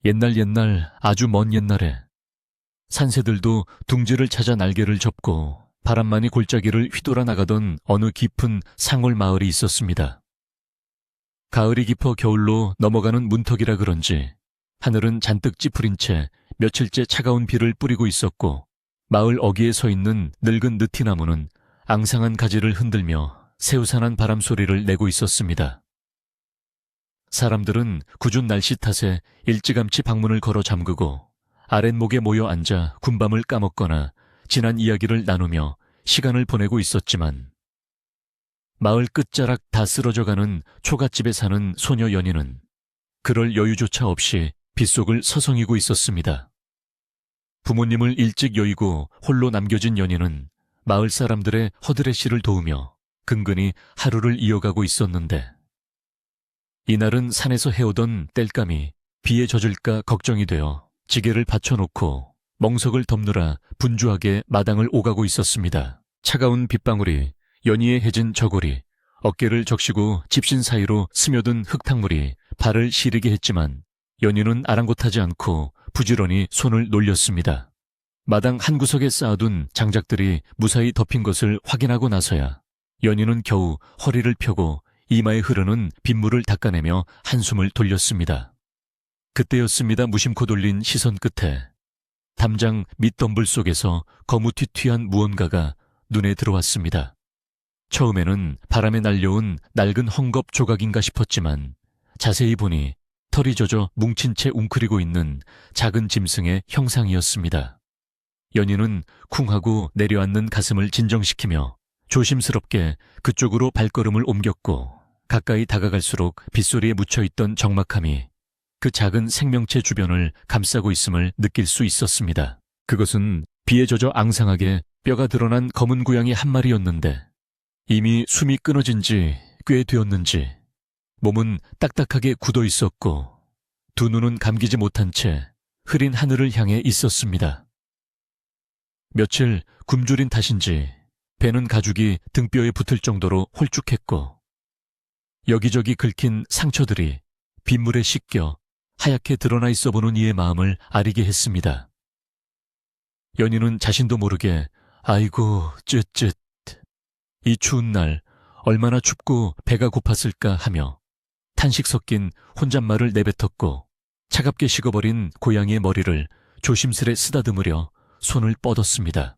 옛날 아주 먼 옛날에 산새들도 둥지를 찾아 날개를 접고 바람만이 골짜기를 휘돌아 나가던 어느 깊은 상월 마을이 있었습니다. 가을이 깊어 겨울로 넘어가는 문턱이라 그런지 하늘은 잔뜩 찌푸린 채 며칠째 차가운 비를 뿌리고 있었고, 마을 어귀에 서 있는 늙은 느티나무는 앙상한 가지를 흔들며 새우산한 바람 소리를 내고 있었습니다. 사람들은 궂은 날씨 탓에 일찌감치 방문을 걸어 잠그고 아랫목에 모여 앉아 군밤을 까먹거나 지난 이야기를 나누며 시간을 보내고 있었지만, 마을 끝자락 다 쓰러져가는 초가집에 사는 소녀 연희는 그럴 여유조차 없이 빗속을 서성이고 있었습니다. 부모님을 일찍 여의고 홀로 남겨진 연희는 마을 사람들의 허드렛 씨를 도우며 근근히 하루를 이어가고 있었는데, 이날은 산에서 해오던 땔감이 비에 젖을까 걱정이 되어 지게를 받쳐놓고 멍석을 덮느라 분주하게 마당을 오가고 있었습니다. 차가운 빗방울이 연희의 해진 저고리, 어깨를 적시고 집신 사이로 스며든 흙탕물이 발을 시리게 했지만 연희는 아랑곳하지 않고 부지런히 손을 놀렸습니다. 마당 한 구석에 쌓아둔 장작들이 무사히 덮인 것을 확인하고 나서야 연희는 겨우 허리를 펴고 이마에 흐르는 빗물을 닦아내며 한숨을 돌렸습니다. 그때였습니다. 무심코 돌린 시선 끝에 담장 밑덤불 속에서 거무튀튀한 무언가가 눈에 들어왔습니다. 처음에는 바람에 날려온 낡은 헝겊 조각인가 싶었지만 자세히 보니 털이 젖어 뭉친 채 웅크리고 있는 작은 짐승의 형상이었습니다. 연희는 쿵 하고 내려앉는 가슴을 진정시키며 조심스럽게 그쪽으로 발걸음을 옮겼고, 가까이 다가갈수록 빗소리에 묻혀있던 적막함이 그 작은 생명체 주변을 감싸고 있음을 느낄 수 있었습니다. 그것은 비에 젖어 앙상하게 뼈가 드러난 검은 고양이 한 마리였는데, 이미 숨이 끊어진 지 꽤 되었는지 몸은 딱딱하게 굳어 있었고 두 눈은 감기지 못한 채 흐린 하늘을 향해 있었습니다. 며칠 굶주린 탓인지 배는 가죽이 등뼈에 붙을 정도로 홀쭉했고, 여기저기 긁힌 상처들이 빗물에 씻겨 하얗게 드러나 있어 보는 이의 마음을 아리게 했습니다. 연희는 자신도 모르게 아이고 쯧쯧, 이 추운 날 얼마나 춥고 배가 고팠을까 하며 탄식 섞인 혼잣말을 내뱉었고, 차갑게 식어버린 고양이의 머리를 조심스레 쓰다듬으려 손을 뻗었습니다.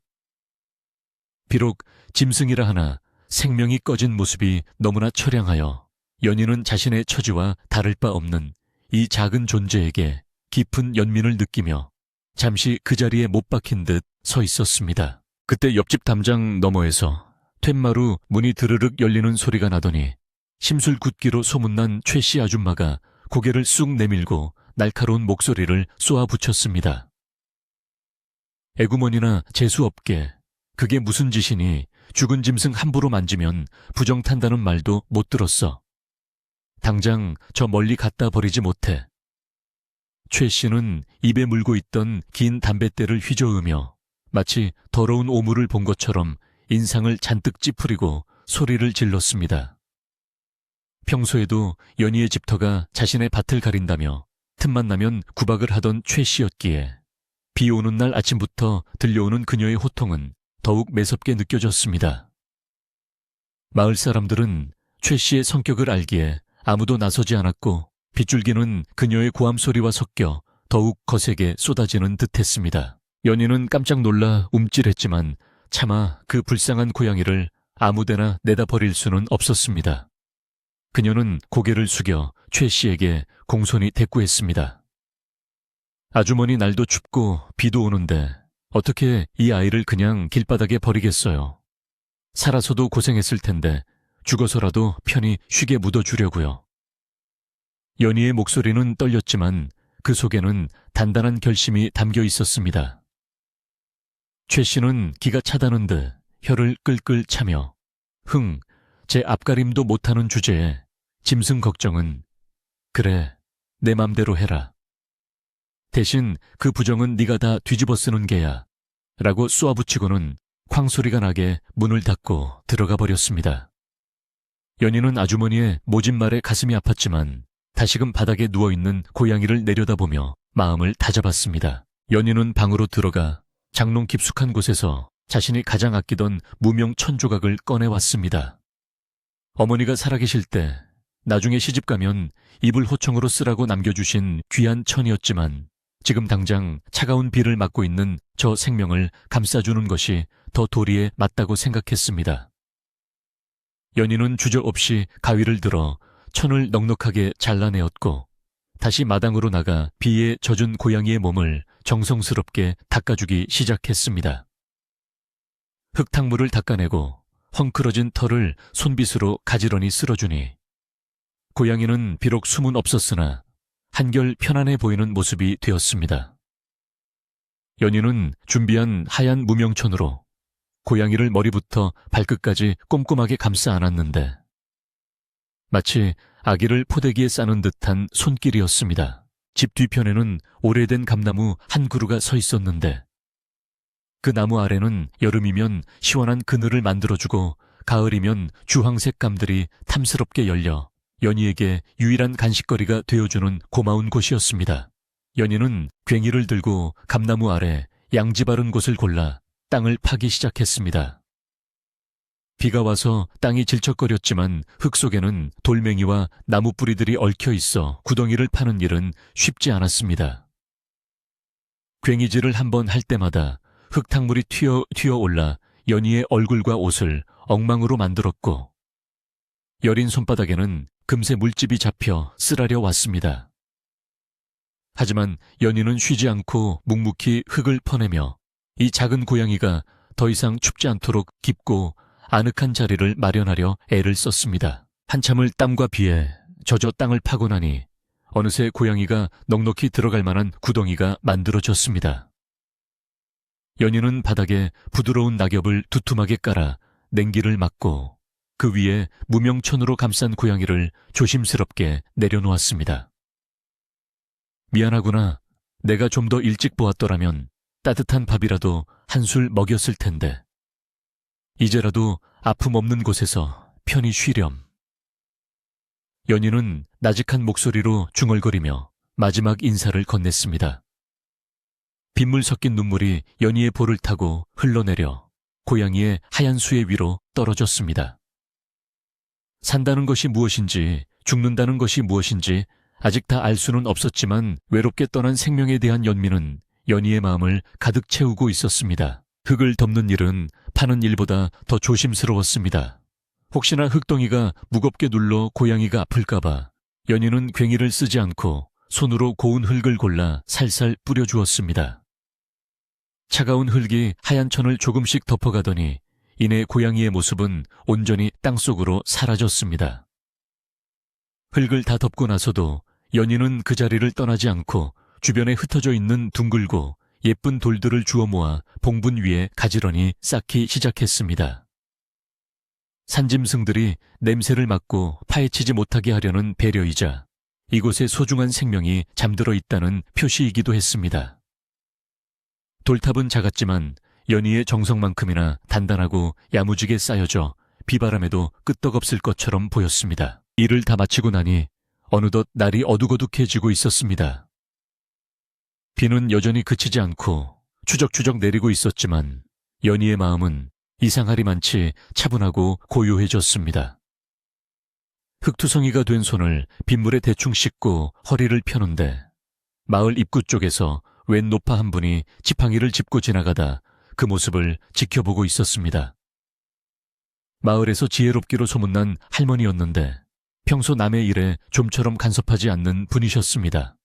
비록 짐승이라 하나 생명이 꺼진 모습이 너무나 처량하여 연희는 자신의 처지와 다를 바 없는 이 작은 존재에게 깊은 연민을 느끼며 잠시 그 자리에 못 박힌 듯 서 있었습니다. 그때 옆집 담장 너머에서 툇마루 문이 드르륵 열리는 소리가 나더니 심술궂기로 소문난 최씨 아줌마가 고개를 쑥 내밀고 날카로운 목소리를 쏘아붙였습니다. 애구머니나 재수없게 그게 무슨 짓이니 죽은 짐승 함부로 만지면 부정탄다는 말도 못 들었어. 당장 저 멀리 갖다 버리지 못해. 최 씨는 입에 물고 있던 긴 담뱃대를 휘저으며 마치 더러운 오물을 본 것처럼 인상을 잔뜩 찌푸리고 소리를 질렀습니다. 평소에도 연희의 집터가 자신의 밭을 가린다며 틈만 나면 구박을 하던 최 씨였기에 비 오는 날 아침부터 들려오는 그녀의 호통은 더욱 매섭게 느껴졌습니다. 마을 사람들은 최 씨의 성격을 알기에 아무도 나서지 않았고, 빗줄기는 그녀의 고함 소리와 섞여 더욱 거세게 쏟아지는 듯했습니다. 연희는 깜짝 놀라 움찔했지만 차마 그 불쌍한 고양이를 아무데나 내다 버릴 수는 없었습니다. 그녀는 고개를 숙여 최 씨에게 공손히 대꾸했습니다. 아주머니, 날도 춥고 비도 오는데 어떻게 이 아이를 그냥 길바닥에 버리겠어요. 살아서도 고생했을 텐데 죽어서라도 편히 쉬게 묻어주려고요. 연희의 목소리는 떨렸지만 그 속에는 단단한 결심이 담겨 있었습니다. 최 씨는 기가 차다는 듯 혀를 끌끌 차며 제 앞가림도 못하는 주제에 짐승 걱정은 그래, 내 맘대로 해라. 대신 그 부정은 네가 다 뒤집어 쓰는 게야 라고 쏘아붙이고는 쾅소리가 나게 문을 닫고 들어가 버렸습니다. 연희는 아주머니의 모진 말에 가슴이 아팠지만 다시금 바닥에 누워있는 고양이를 내려다보며 마음을 다잡았습니다. 연희는 방으로 들어가 장롱 깊숙한 곳에서 자신이 가장 아끼던 무명 천조각을 꺼내왔습니다. 어머니가 살아계실 때 나중에 시집가면 이불 호청으로 쓰라고 남겨주신 귀한 천이었지만 지금 당장 차가운 비를 맞고 있는 저 생명을 감싸주는 것이 더 도리에 맞다고 생각했습니다. 연희는 주저없이 가위를 들어 천을 넉넉하게 잘라내었고 다시 마당으로 나가 비에 젖은 고양이의 몸을 정성스럽게 닦아주기 시작했습니다. 흙탕물을 닦아내고 헝클어진 털을 손빗으로 가지런히 쓸어주니 고양이는 비록 숨은 없었으나 한결 편안해 보이는 모습이 되었습니다. 연희는 준비한 하얀 무명천으로 고양이를 머리부터 발끝까지 꼼꼼하게 감싸 안았는데 마치 아기를 포대기에 싸는 듯한 손길이었습니다. 집 뒤편에는 오래된 감나무 한 그루가 서 있었는데 그 나무 아래는 여름이면 시원한 그늘을 만들어주고 가을이면 주황색 감들이 탐스럽게 열려 연희에게 유일한 간식거리가 되어주는 고마운 곳이었습니다. 연희는 괭이를 들고 감나무 아래 양지 바른 곳을 골라 땅을 파기 시작했습니다. 비가 와서 땅이 질척거렸지만 흙 속에는 돌멩이와 나무 뿌리들이 얽혀 있어 구덩이를 파는 일은 쉽지 않았습니다. 괭이질을 한번 할 때마다 흙탕물이 튀어 올라 연희의 얼굴과 옷을 엉망으로 만들었고 여린 손바닥에는 금세 물집이 잡혀 쓰라려 왔습니다. 하지만 연희는 쉬지 않고 묵묵히 흙을 퍼내며 이 작은 고양이가 더 이상 춥지 않도록 깊고 아늑한 자리를 마련하려 애를 썼습니다. 한참을 땀과 비에 젖어 땅을 파고 나니 어느새 고양이가 넉넉히 들어갈 만한 구덩이가 만들어졌습니다. 연희는 바닥에 부드러운 낙엽을 두툼하게 깔아 냉기를 막고 그 위에 무명천으로 감싼 고양이를 조심스럽게 내려놓았습니다. 미안하구나. 내가 좀 더 일찍 보았더라면 따뜻한 밥이라도 한술 먹였을 텐데. 이제라도 아픔 없는 곳에서 편히 쉬렴. 연희는 나직한 목소리로 중얼거리며 마지막 인사를 건넸습니다. 빗물 섞인 눈물이 연희의 볼을 타고 흘러내려 고양이의 하얀 수의 위로 떨어졌습니다. 산다는 것이 무엇인지 죽는다는 것이 무엇인지 아직 다 알 수는 없었지만 외롭게 떠난 생명에 대한 연민은 연희의 마음을 가득 채우고 있었습니다. 흙을 덮는 일은 파는 일보다 더 조심스러웠습니다. 혹시나 흙덩이가 무겁게 눌러 고양이가 아플까봐 연희는 괭이를 쓰지 않고 손으로 고운 흙을 골라 살살 뿌려주었습니다. 차가운 흙이 하얀 천을 조금씩 덮어가더니 이내 고양이의 모습은 온전히 땅속으로 사라졌습니다. 흙을 다 덮고 나서도 연희는 그 자리를 떠나지 않고 주변에 흩어져 있는 둥글고 예쁜 돌들을 주워 모아 봉분 위에 가지런히 쌓기 시작했습니다. 산짐승들이 냄새를 맡고 파헤치지 못하게 하려는 배려이자 이곳에 소중한 생명이 잠들어 있다는 표시이기도 했습니다. 돌탑은 작았지만 연희의 정성만큼이나 단단하고 야무지게 쌓여져 비바람에도 끄떡없을 것처럼 보였습니다. 일을 다 마치고 나니 어느덧 날이 어둑어둑해지고 있었습니다. 비는 여전히 그치지 않고 추적추적 내리고 있었지만 연희의 마음은 이상하리만치 차분하고 고요해졌습니다. 흙투성이가 된 손을 빗물에 대충 씻고 허리를 펴는데 마을 입구 쪽에서 웬 노파 한 분이 지팡이를 짚고 지나가다 그 모습을 지켜보고 있었습니다. 마을에서 지혜롭기로 소문난 할머니였는데 평소 남의 일에 좀처럼 간섭하지 않는 분이셨습니다.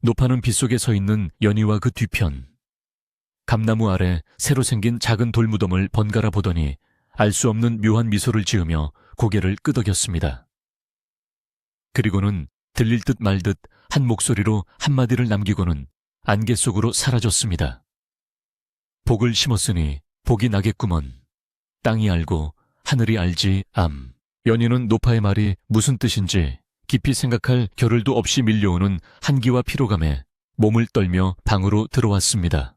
노파는 빗속에 서 있는 연희와 그 뒤편 감나무 아래 새로 생긴 작은 돌무덤을 번갈아 보더니 알 수 없는 묘한 미소를 지으며 고개를 끄덕였습니다. 그리고는 들릴 듯 말 듯 한 목소리로 한마디를 남기고는 안개 속으로 사라졌습니다. 복을 심었으니 복이 나겠구먼. 땅이 알고 하늘이 알지 암. 연희는 노파의 말이 무슨 뜻인지 깊이 생각할 겨를도 없이 밀려오는 한기와 피로감에 몸을 떨며 방으로 들어왔습니다.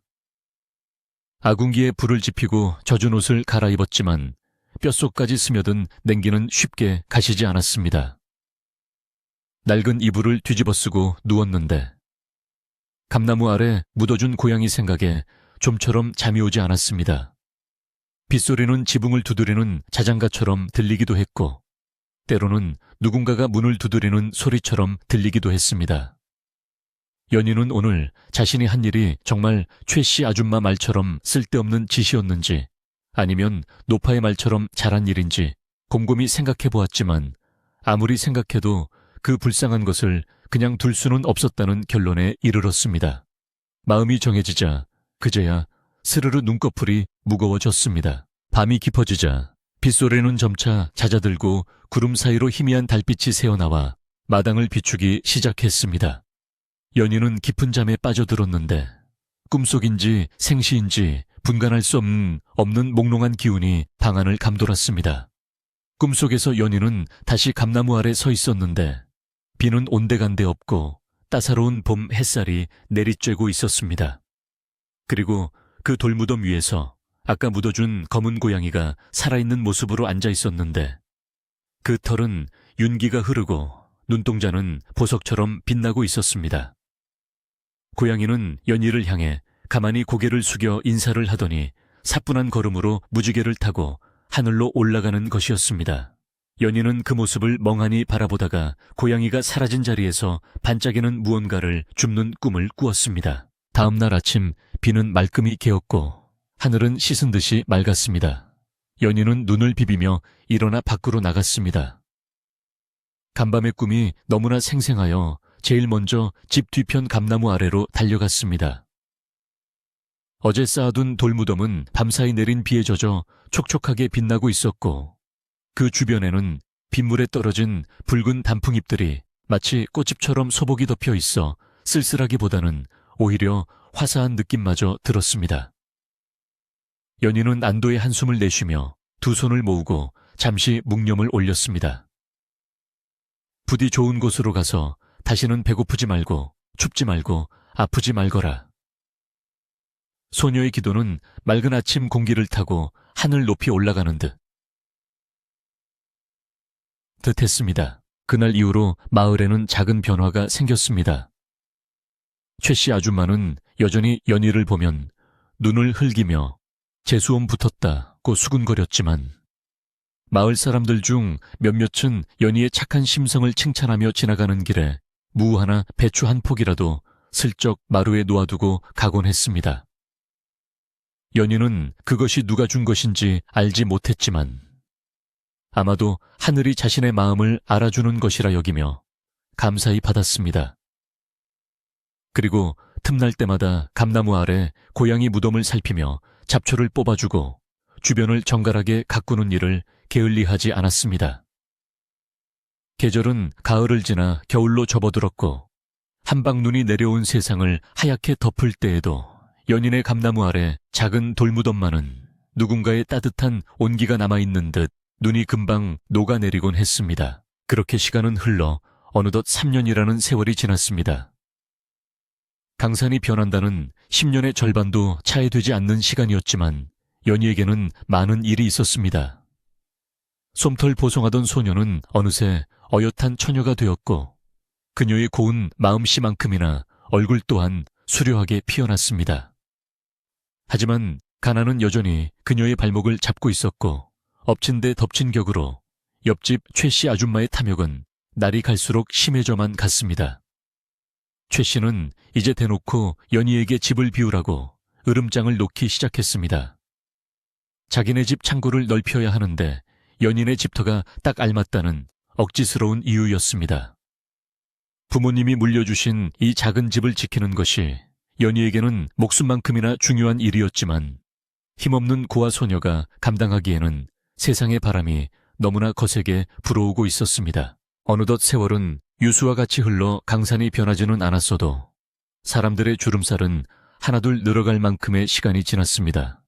아궁기에 불을 지피고 젖은 옷을 갈아입었지만 뼛속까지 스며든 냉기는 쉽게 가시지 않았습니다. 낡은 이불을 뒤집어 쓰고 누웠는데 감나무 아래 묻어준 고양이 생각에 좀처럼 잠이 오지 않았습니다. 빗소리는 지붕을 두드리는 자장가처럼 들리기도 했고, 때로는 누군가가 문을 두드리는 소리처럼 들리기도 했습니다. 연희는 오늘 자신이 한 일이 정말 최 씨 아줌마 말처럼 쓸데없는 짓이었는지 아니면 노파의 말처럼 잘한 일인지 곰곰이 생각해 보았지만 아무리 생각해도 그 불쌍한 것을 그냥 둘 수는 없었다는 결론에 이르렀습니다. 마음이 정해지자 그제야 스르르 눈꺼풀이 무거워졌습니다. 밤이 깊어지자 빗소리는 점차 잦아들고 구름 사이로 희미한 달빛이 새어나와 마당을 비추기 시작했습니다. 연희는 깊은 잠에 빠져들었는데 꿈속인지 생시인지 분간할 수 없는 몽롱한 기운이 방안을 감돌았습니다. 꿈속에서 연희는 다시 감나무 아래 서 있었는데 비는 온데간데 없고 따사로운 봄 햇살이 내리쬐고 있었습니다. 그리고 그 돌무덤 위에서 아까 묻어준 검은 고양이가 살아있는 모습으로 앉아 있었는데 그 털은 윤기가 흐르고 눈동자는 보석처럼 빛나고 있었습니다. 고양이는 연희를 향해 가만히 고개를 숙여 인사를 하더니 사뿐한 걸음으로 무지개를 타고 하늘로 올라가는 것이었습니다. 연희는 그 모습을 멍하니 바라보다가 고양이가 사라진 자리에서 반짝이는 무언가를 줍는 꿈을 꾸었습니다. 다음 날 아침 비는 말끔히 개었고 하늘은 씻은 듯이 맑았습니다. 연희는 눈을 비비며 일어나 밖으로 나갔습니다. 간밤의 꿈이 너무나 생생하여 제일 먼저 집 뒤편 감나무 아래로 달려갔습니다. 어제 쌓아둔 돌무덤은 밤사이 내린 비에 젖어 촉촉하게 빛나고 있었고 그 주변에는 빗물에 떨어진 붉은 단풍잎들이 마치 꽃잎처럼 소복이 덮여 있어 쓸쓸하기보다는 오히려 화사한 느낌마저 들었습니다. 연희는 안도의 한숨을 내쉬며 두 손을 모으고 잠시 묵념을 올렸습니다. 부디 좋은 곳으로 가서 다시는 배고프지 말고 춥지 말고 아프지 말거라. 소녀의 기도는 맑은 아침 공기를 타고 하늘 높이 올라가는 듯했습니다. 그날 이후로 마을에는 작은 변화가 생겼습니다. 최 씨 아줌마는 여전히 연희를 보면 눈을 흘기며 재수엄 붙었다고 수군거렸지만 마을 사람들 중 몇몇은 연희의 착한 심성을 칭찬하며 지나가는 길에 무 하나 배추 한 폭이라도 슬쩍 마루에 놓아두고 가곤 했습니다. 연희는 그것이 누가 준 것인지 알지 못했지만 아마도 하늘이 자신의 마음을 알아주는 것이라 여기며 감사히 받았습니다. 그리고 틈날 때마다 감나무 아래 고양이 무덤을 살피며 잡초를 뽑아주고 주변을 정갈하게 가꾸는 일을 게을리하지 않았습니다. 계절은 가을을 지나 겨울로 접어들었고 한방눈이 내려온 세상을 하얗게 덮을 때에도 연인의 감나무 아래 작은 돌무덤만은 누군가의 따뜻한 온기가 남아있는 듯 눈이 금방 녹아내리곤 했습니다. 그렇게 시간은 흘러 어느덧 3년이라는 세월이 지났습니다. 강산이 변한다는 10년의 절반도 차에 되지 않는 시간이었지만 연희에게는 많은 일이 있었습니다. 솜털 보송하던 소녀는 어느새 어엿한 처녀가 되었고 그녀의 고운 마음씨만큼이나 얼굴 또한 수려하게 피어났습니다. 하지만 가난은 여전히 그녀의 발목을 잡고 있었고 엎친 데 덮친 격으로 옆집 최 씨 아줌마의 탐욕은 날이 갈수록 심해져만 갔습니다. 최 씨는 이제 대놓고 연희에게 집을 비우라고 으름장을 놓기 시작했습니다. 자기네 집 창고를 넓혀야 하는데 연인의 집터가 딱 알맞다는 억지스러운 이유였습니다. 부모님이 물려주신 이 작은 집을 지키는 것이 연희에게는 목숨만큼이나 중요한 일이었지만 힘없는 고아 소녀가 감당하기에는 세상의 바람이 너무나 거세게 불어오고 있었습니다. 어느덧 세월은 유수와 같이 흘러 강산이 변하지는 않았어도 사람들의 주름살은 하나둘 늘어갈 만큼의 시간이 지났습니다.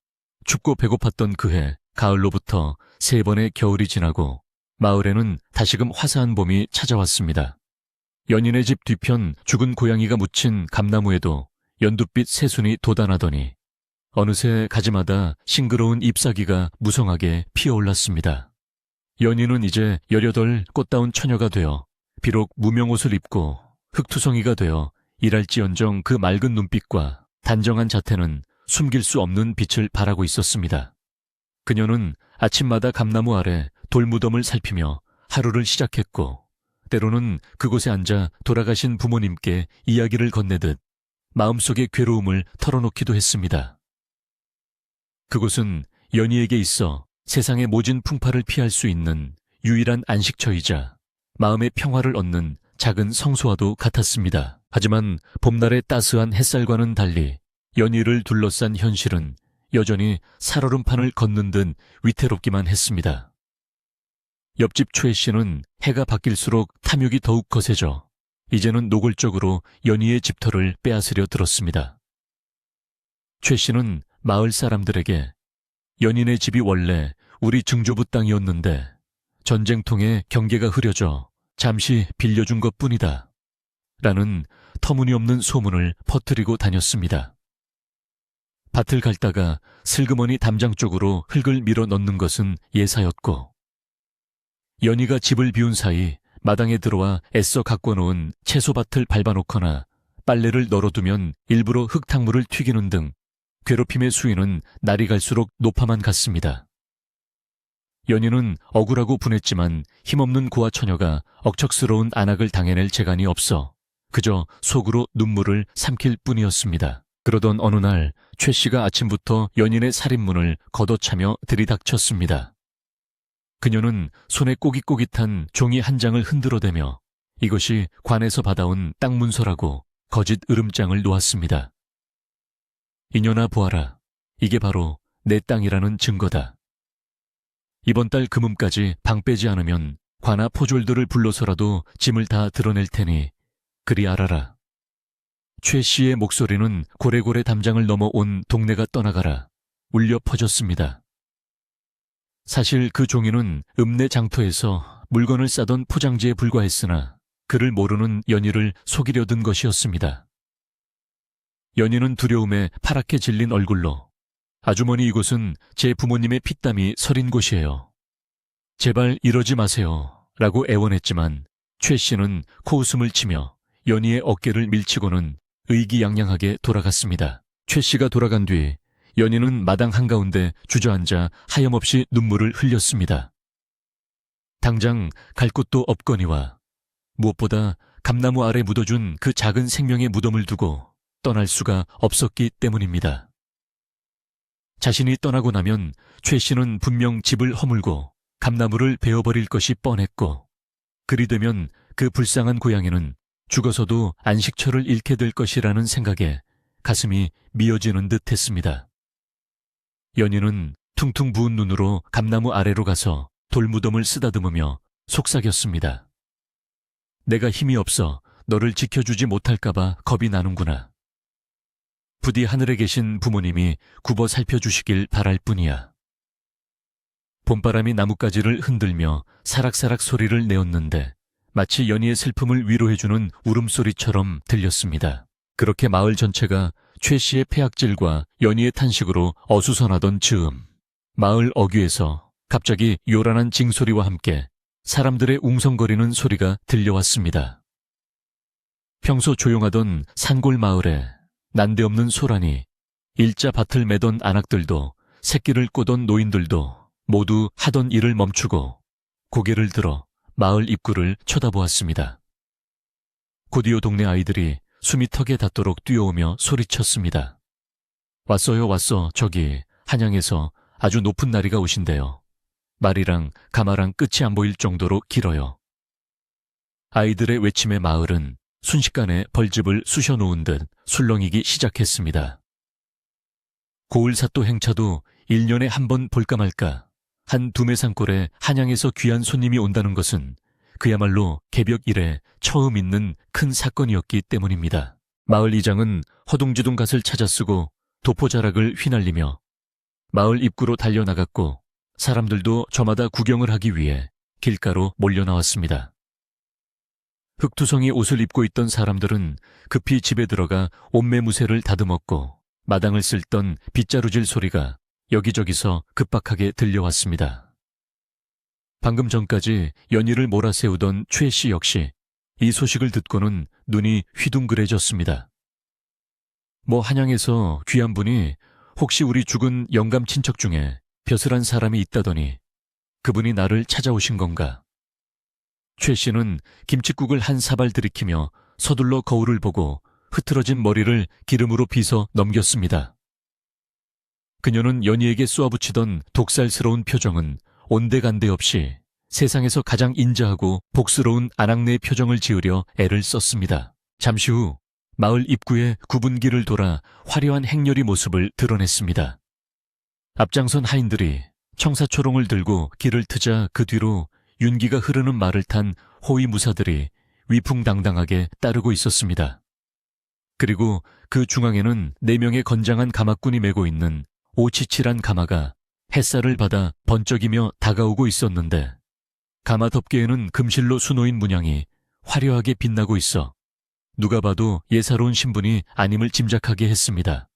춥고 배고팠던 그해 가을로부터 3번의 겨울이 지나고 마을에는 다시금 화사한 봄이 찾아왔습니다. 연인의 집 뒤편 죽은 고양이가 묻힌 감나무에도 연두빛 새순이 돋아나더니 어느새 가지마다 싱그러운 잎사귀가 무성하게 피어올랐습니다. 연희는 이제 18 꽃다운 처녀가 되어 비록 무명옷을 입고 흙투성이가 되어 일할지언정 그 맑은 눈빛과 단정한 자태는 숨길 수 없는 빛을 발하고 있었습니다. 그녀는 아침마다 감나무 아래 돌무덤을 살피며 하루를 시작했고, 때로는 그곳에 앉아 돌아가신 부모님께 이야기를 건네듯 마음속의 괴로움을 털어놓기도 했습니다. 그곳은 연희에게 있어 세상의 모진 풍파를 피할 수 있는 유일한 안식처이자 마음의 평화를 얻는 작은 성소와도 같았습니다. 하지만 봄날의 따스한 햇살과는 달리 연희를 둘러싼 현실은 여전히 살얼음판을 걷는 듯 위태롭기만 했습니다. 옆집 최 씨는 해가 바뀔수록 탐욕이 더욱 거세져 이제는 노골적으로 연희의 집터를 빼앗으려 들었습니다. 최 씨는 마을 사람들에게 연희네 집이 원래 우리 증조부 땅이었는데 전쟁통에 경계가 흐려져 잠시 빌려준 것뿐이다 라는 터무니없는 소문을 퍼뜨리고 다녔습니다. 밭을 갈다가 슬그머니 담장 쪽으로 흙을 밀어 넣는 것은 예사였고, 연희가 집을 비운 사이 마당에 들어와 애써 가꿔놓은 채소밭을 밟아놓거나 빨래를 널어두면 일부러 흙탕물을 튀기는 등 괴롭힘의 수위는 날이 갈수록 높아만 갔습니다. 연희는 억울하고 분했지만 힘없는 고아 처녀가 억척스러운 안악을 당해낼 재간이 없어 그저 속으로 눈물을 삼킬 뿐이었습니다. 그러던 어느 날 최 씨가 아침부터 연인의 살인문을 걷어차며 들이닥쳤습니다. 그녀는 손에 꼬깃꼬깃한 종이 한 장을 흔들어대며 이것이 관에서 받아온 땅 문서라고 거짓 으름장을 놓았습니다. 이년아 보아라. 이게 바로 내 땅이라는 증거다. 이번 달 금음까지 방 빼지 않으면 관아 포졸들을 불러서라도 짐을 다 드러낼 테니 그리 알아라. 최 씨의 목소리는 고래고래 담장을 넘어 온 동네가 떠나가라 울려 퍼졌습니다. 사실 그 종이는 읍내 장터에서 물건을 싸던 포장지에 불과했으나 그를 모르는 연희를 속이려 든 것이었습니다. 연희는 두려움에 파랗게 질린 얼굴로 아주머니 이곳은 제 부모님의 피땀이 서린 곳이에요. 제발 이러지 마세요 라고 애원했지만 최 씨는 코웃음을 치며 연희의 어깨를 밀치고는 의기양양하게 돌아갔습니다. 최 씨가 돌아간 뒤 연희는 마당 한가운데 주저앉아 하염없이 눈물을 흘렸습니다. 당장 갈 곳도 없거니와 무엇보다 감나무 아래 묻어준 그 작은 생명의 무덤을 두고 떠날 수가 없었기 때문입니다. 자신이 떠나고 나면 최 씨는 분명 집을 허물고 감나무를 베어버릴 것이 뻔했고, 그리 되면 그 불쌍한 고양이는 죽어서도 안식처를 잃게 될 것이라는 생각에 가슴이 미어지는 듯 했습니다. 연희는 퉁퉁 부은 눈으로 감나무 아래로 가서 돌무덤을 쓰다듬으며 속삭였습니다. 내가 힘이 없어 너를 지켜주지 못할까봐 겁이 나는구나. 부디 하늘에 계신 부모님이 굽어 살펴주시길 바랄 뿐이야. 봄바람이 나뭇가지를 흔들며 사락사락 소리를 내었는데 마치 연희의 슬픔을 위로해주는 울음소리처럼 들렸습니다. 그렇게 마을 전체가 최 씨의 폐악질과 연희의 탄식으로 어수선하던 즈음, 마을 어귀에서 갑자기 요란한 징소리와 함께 사람들의 웅성거리는 소리가 들려왔습니다. 평소 조용하던 산골 마을에 난데없는 소란이, 일자 밭을 매던 안악들도 새끼를 꼬던 노인들도 모두 하던 일을 멈추고 고개를 들어 마을 입구를 쳐다보았습니다. 곧이어 동네 아이들이 숨이 턱에 닿도록 뛰어오며 소리쳤습니다. 왔어요, 왔어. 저기 한양에서 아주 높은 나리가 오신대요. 말이랑 가마랑 끝이 안 보일 정도로 길어요. 아이들의 외침에 마을은 순식간에 벌집을 쑤셔놓은 듯 술렁이기 시작했습니다. 고을사또 행차도 1년에 한 번 볼까 말까 한 두매산골에 한양에서 귀한 손님이 온다는 것은 그야말로 개벽 이래 처음 있는 큰 사건이었기 때문입니다. 마을 이장은 허둥지둥 갓을 찾아 쓰고 도포자락을 휘날리며 마을 입구로 달려나갔고, 사람들도 저마다 구경을 하기 위해 길가로 몰려나왔습니다. 흑투성이 옷을 입고 있던 사람들은 급히 집에 들어가 옷매무새를 다듬었고, 마당을 쓸던 빗자루질 소리가 여기저기서 급박하게 들려왔습니다. 방금 전까지 연희를 몰아세우던 최 씨 역시 이 소식을 듣고는 눈이 휘둥그레졌습니다. 뭐 한양에서 귀한 분이 혹시 우리 죽은 영감 친척 중에 벼슬한 사람이 있다더니 그분이 나를 찾아오신 건가? 최 씨는 김칫국을 한 사발 들이키며 서둘러 거울을 보고 흐트러진 머리를 기름으로 빗어 넘겼습니다. 그녀는 연희에게 쏘아붙이던 독살스러운 표정은 온데간데 없이 세상에서 가장 인자하고 복스러운 아낙네의 표정을 지으려 애를 썼습니다. 잠시 후 마을 입구에 굽은 길을 돌아 화려한 행렬의 모습을 드러냈습니다. 앞장선 하인들이 청사초롱을 들고 길을 트자 그 뒤로 윤기가 흐르는 말을 탄 호위무사들이 위풍당당하게 따르고 있었습니다. 그리고 그 중앙에는 4명의 건장한 가마꾼이 메고 있는 오치칠한 가마가 햇살을 받아 번쩍이며 다가오고 있었는데 가마 덮개에는 금실로 수놓인 문양이 화려하게 빛나고 있어 누가 봐도 예사로운 신분이 아님을 짐작하게 했습니다.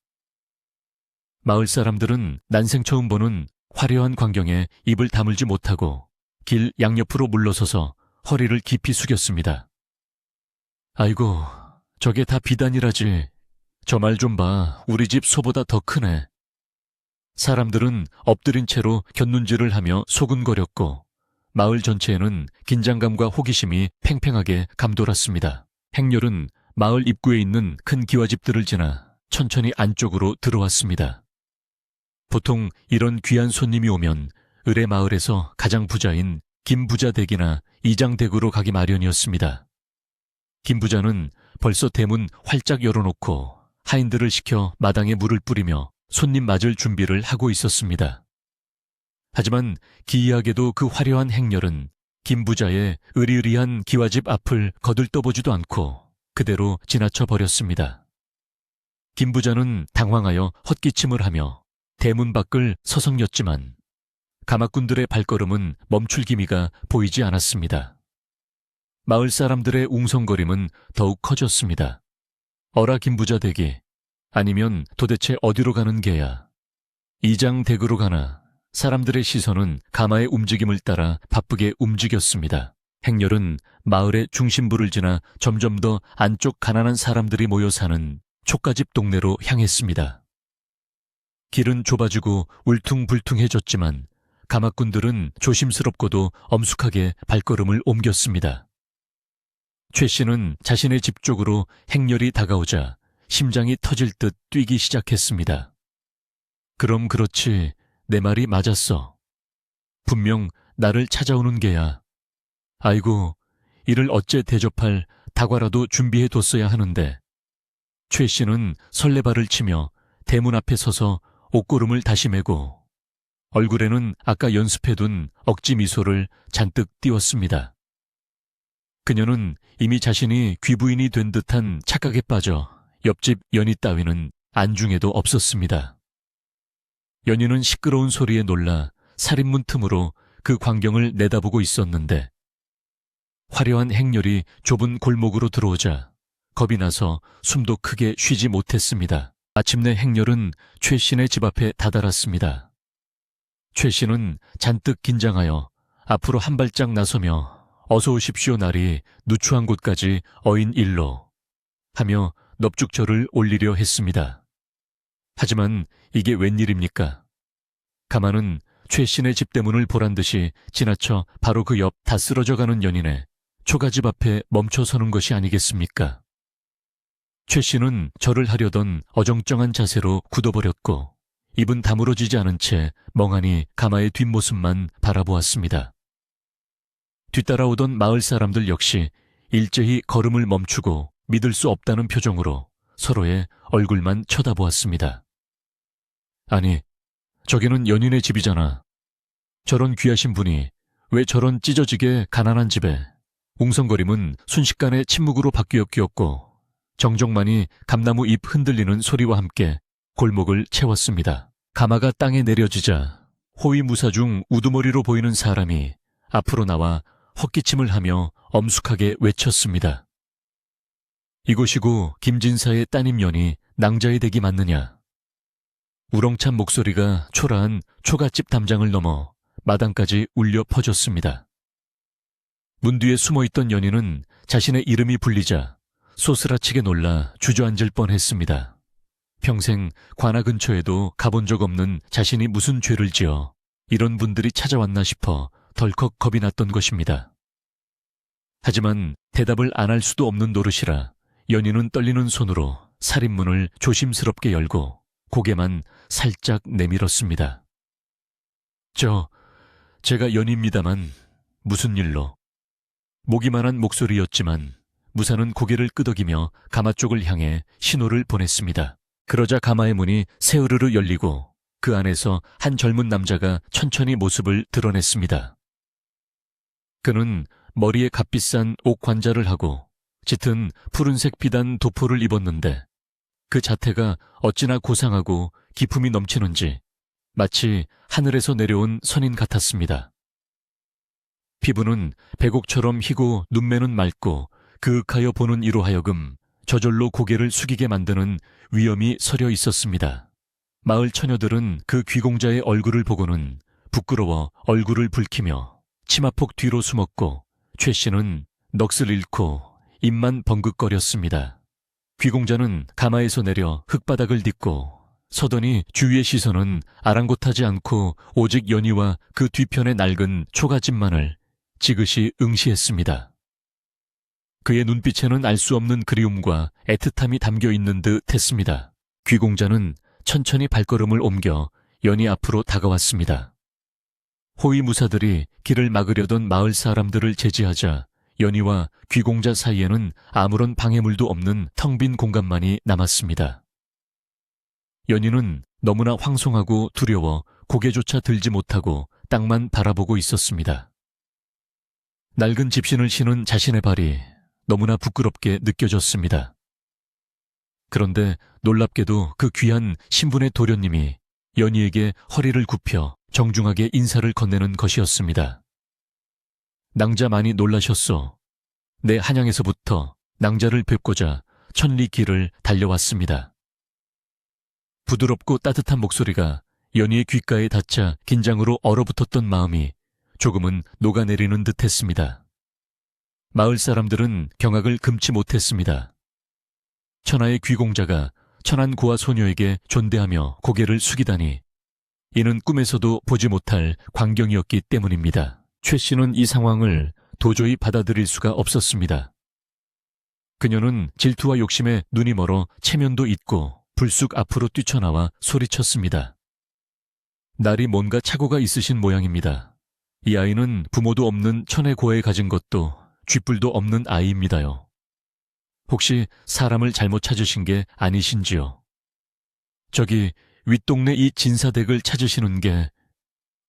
마을 사람들은 난생 처음 보는 화려한 광경에 입을 다물지 못하고 길 양옆으로 물러서서 허리를 깊이 숙였습니다. 아이고, 저게 다 비단이라지. 저 말 좀 봐. 우리 집 소보다 더 크네. 사람들은 엎드린 채로 곁눈질을 하며 소근거렸고 마을 전체에는 긴장감과 호기심이 팽팽하게 감돌았습니다. 행렬은 마을 입구에 있는 큰 기와집들을 지나 천천히 안쪽으로 들어왔습니다. 보통 이런 귀한 손님이 오면 을의 마을에서 가장 부자인 김부자댁이나 이장댁으로 가기 마련이었습니다. 김부자는 벌써 대문 활짝 열어놓고 하인들을 시켜 마당에 물을 뿌리며 손님 맞을 준비를 하고 있었습니다. 하지만 기이하게도 그 화려한 행렬은 김부자의 으리으리한 기와집 앞을 거들떠보지도 않고 그대로 지나쳐 버렸습니다. 김부자는 당황하여 헛기침을 하며 대문 밖을 서성였지만 가마꾼들의 발걸음은 멈출 기미가 보이지 않았습니다. 마을 사람들의 웅성거림은 더욱 커졌습니다. 어라 김부자 댁이, 아니면 도대체 어디로 가는 게야? 이장 댁으로 가나? 사람들의 시선은 가마의 움직임을 따라 바쁘게 움직였습니다. 행렬은 마을의 중심부를 지나 점점 더 안쪽 가난한 사람들이 모여 사는 촉가집 동네로 향했습니다. 길은 좁아지고 울퉁불퉁해졌지만 가마꾼들은 조심스럽고도 엄숙하게 발걸음을 옮겼습니다. 최 씨는 자신의 집 쪽으로 행렬이 다가오자 심장이 터질 듯 뛰기 시작했습니다. 그럼 그렇지, 내 말이 맞았어. 분명 나를 찾아오는 게야. 아이고, 이를 어째 대접할 다과라도 준비해뒀어야 하는데. 최 씨는 설레발을 치며 대문 앞에 서서 옷고름을 다시 메고 얼굴에는 아까 연습해둔 억지 미소를 잔뜩 띄웠습니다. 그녀는 이미 자신이 귀부인이 된 듯한 착각에 빠져 옆집 연희 따위는 안중에도 없었습니다. 연희는 시끄러운 소리에 놀라 살인문 틈으로 그 광경을 내다보고 있었는데 화려한 행렬이 좁은 골목으로 들어오자 겁이 나서 숨도 크게 쉬지 못했습니다. 마침내 행렬은 최 씨네 집 앞에 다다랐습니다. 최 씨는 잔뜩 긴장하여 앞으로 한 발짝 나서며 어서 오십시오 날이 누추한 곳까지 어인 일로 하며 넙죽절을 올리려 했습니다. 하지만 이게 웬일입니까? 가마는 최 씨네 집 대문을 보란듯이 지나쳐 바로 그 옆 다 쓰러져가는 연인의 초가집 앞에 멈춰서는 것이 아니겠습니까? 최 씨는 절을 하려던 어정쩡한 자세로 굳어버렸고 입은 다물어지지 않은 채 멍하니 가마의 뒷모습만 바라보았습니다. 뒤따라오던 마을 사람들 역시 일제히 걸음을 멈추고 믿을 수 없다는 표정으로 서로의 얼굴만 쳐다보았습니다. 아니, 저기는 연인의 집이잖아. 저런 귀하신 분이 왜 저런 찢어지게 가난한 집에. 웅성거림은 순식간에 침묵으로 바뀌었기였고 정적만이 감나무 잎 흔들리는 소리와 함께 골목을 채웠습니다. 가마가 땅에 내려지자 호위무사 중 우두머리로 보이는 사람이 앞으로 나와 헛기침을 하며 엄숙하게 외쳤습니다. 이곳이고 김진사의 따님년이 낭자의 댁이 맞느냐. 우렁찬 목소리가 초라한 초가집 담장을 넘어 마당까지 울려 퍼졌습니다. 문 뒤에 숨어있던 연인은 자신의 이름이 불리자 소스라치게 놀라 주저앉을 뻔했습니다. 평생 관아 근처에도 가본 적 없는 자신이 무슨 죄를 지어 이런 분들이 찾아왔나 싶어 덜컥 겁이 났던 것입니다. 하지만 대답을 안 할 수도 없는 노릇이라 연희는 떨리는 손으로 살인문을 조심스럽게 열고 고개만 살짝 내밀었습니다. 제가 연희입니다만 무슨 일로? 목이만한 목소리였지만 무사는 고개를 끄덕이며 가마 쪽을 향해 신호를 보냈습니다. 그러자 가마의 문이 새으르르 열리고 그 안에서 한 젊은 남자가 천천히 모습을 드러냈습니다. 그는 머리에 값비싼 옥 관자를 하고 짙은 푸른색 비단 도포를 입었는데 그 자태가 어찌나 고상하고 기품이 넘치는지 마치 하늘에서 내려온 선인 같았습니다. 피부는 백옥처럼 희고 눈매는 맑고 그윽하여 보는 이로 하여금 저절로 고개를 숙이게 만드는 위엄이 서려 있었습니다. 마을 처녀들은 그 귀공자의 얼굴을 보고는 부끄러워 얼굴을 붉히며 치마폭 뒤로 숨었고 최 씨는 넋을 잃고 입만 벙긋거렸습니다. 귀공자는 가마에서 내려 흙바닥을 딛고 서더니 주위의 시선은 아랑곳하지 않고 오직 연희와 그 뒤편의 낡은 초가집만을 지그시 응시했습니다. 그의 눈빛에는 알 수 없는 그리움과 애틋함이 담겨 있는 듯 했습니다. 귀공자는 천천히 발걸음을 옮겨 연희 앞으로 다가왔습니다. 호위무사들이 길을 막으려던 마을 사람들을 제지하자 연희와 귀공자 사이에는 아무런 방해물도 없는 텅 빈 공간만이 남았습니다. 연희는 너무나 황송하고 두려워 고개조차 들지 못하고 땅만 바라보고 있었습니다. 낡은 집신을 신은 자신의 발이 너무나 부끄럽게 느껴졌습니다. 그런데 놀랍게도 그 귀한 신분의 도련님이 연희에게 허리를 굽혀 정중하게 인사를 건네는 것이었습니다. 낭자 많이 놀라셨소. 내 한양에서부터 낭자를 뵙고자 천리 길을 달려왔습니다. 부드럽고 따뜻한 목소리가 연희의 귓가에 닿자 긴장으로 얼어붙었던 마음이 조금은 녹아내리는 듯했습니다. 마을 사람들은 경악을 금치 못했습니다. 천하의 귀공자가 천한 고아 소녀에게 존대하며 고개를 숙이다니 이는 꿈에서도 보지 못할 광경이었기 때문입니다. 최 씨는 이 상황을 도저히 받아들일 수가 없었습니다. 그녀는 질투와 욕심에 눈이 멀어 체면도 잊고 불쑥 앞으로 뛰쳐나와 소리쳤습니다. 날이 뭔가 착오가 있으신 모양입니다. 이 아이는 부모도 없는 천의 고아에 가진 것도 쥐뿔도 없는 아이입니다요. 혹시 사람을 잘못 찾으신 게 아니신지요? 저기 윗동네 이 진사댁을 찾으시는 게...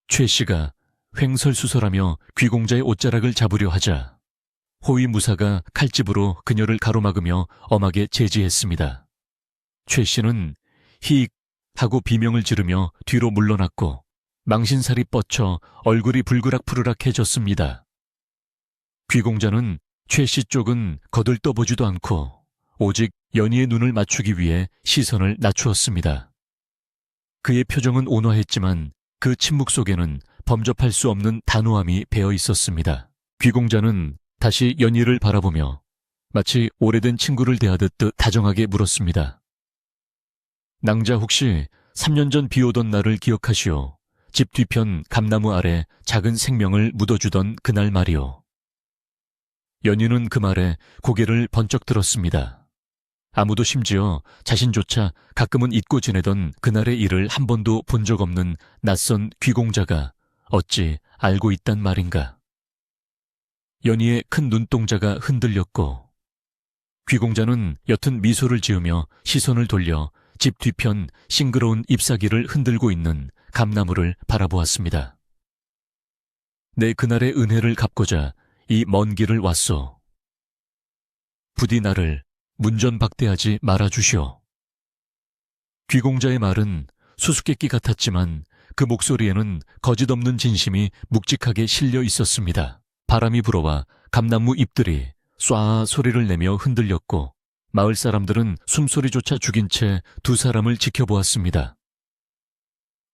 최 씨가 횡설수설하며 귀공자의 옷자락을 잡으려 하자 호위무사가 칼집으로 그녀를 가로막으며 엄하게 제지했습니다. 최 씨는 히익 하고 비명을 지르며 뒤로 물러났고 망신살이 뻗쳐 얼굴이 불그락푸르락해졌습니다. 귀공자는 최 씨 쪽은 거들떠보지도 않고 오직 연희의 눈을 맞추기 위해 시선을 낮추었습니다. 그의 표정은 온화했지만 그 침묵 속에는 범접할 수 없는 단호함이 배어 있었습니다. 귀공자는 다시 연희를 바라보며 마치 오래된 친구를 대하듯 다정하게 물었습니다. 낭자 혹시 3년 전 비오던 날을 기억하시오? 집 뒤편 감나무 아래 작은 생명을 묻어주던 그날 말이오. 연희는 그 말에 고개를 번쩍 들었습니다. 아무도 심지어 자신조차 가끔은 잊고 지내던 그날의 일을 한 번도 본 적 없는 낯선 귀공자가 어찌 알고 있단 말인가. 연희의 큰 눈동자가 흔들렸고 귀공자는 옅은 미소를 지으며 시선을 돌려 집 뒤편 싱그러운 잎사귀를 흔들고 있는 감나무를 바라보았습니다. 내 그날의 은혜를 갚고자 이 먼 길을 왔소. 부디 나를 문전박대하지 말아주시오. 귀공자의 말은 수수께끼 같았지만 그 목소리에는 거짓없는 진심이 묵직하게 실려 있었습니다. 바람이 불어와 감나무 잎들이 쏴 소리를 내며 흔들렸고 마을 사람들은 숨소리조차 죽인 채 두 사람을 지켜보았습니다.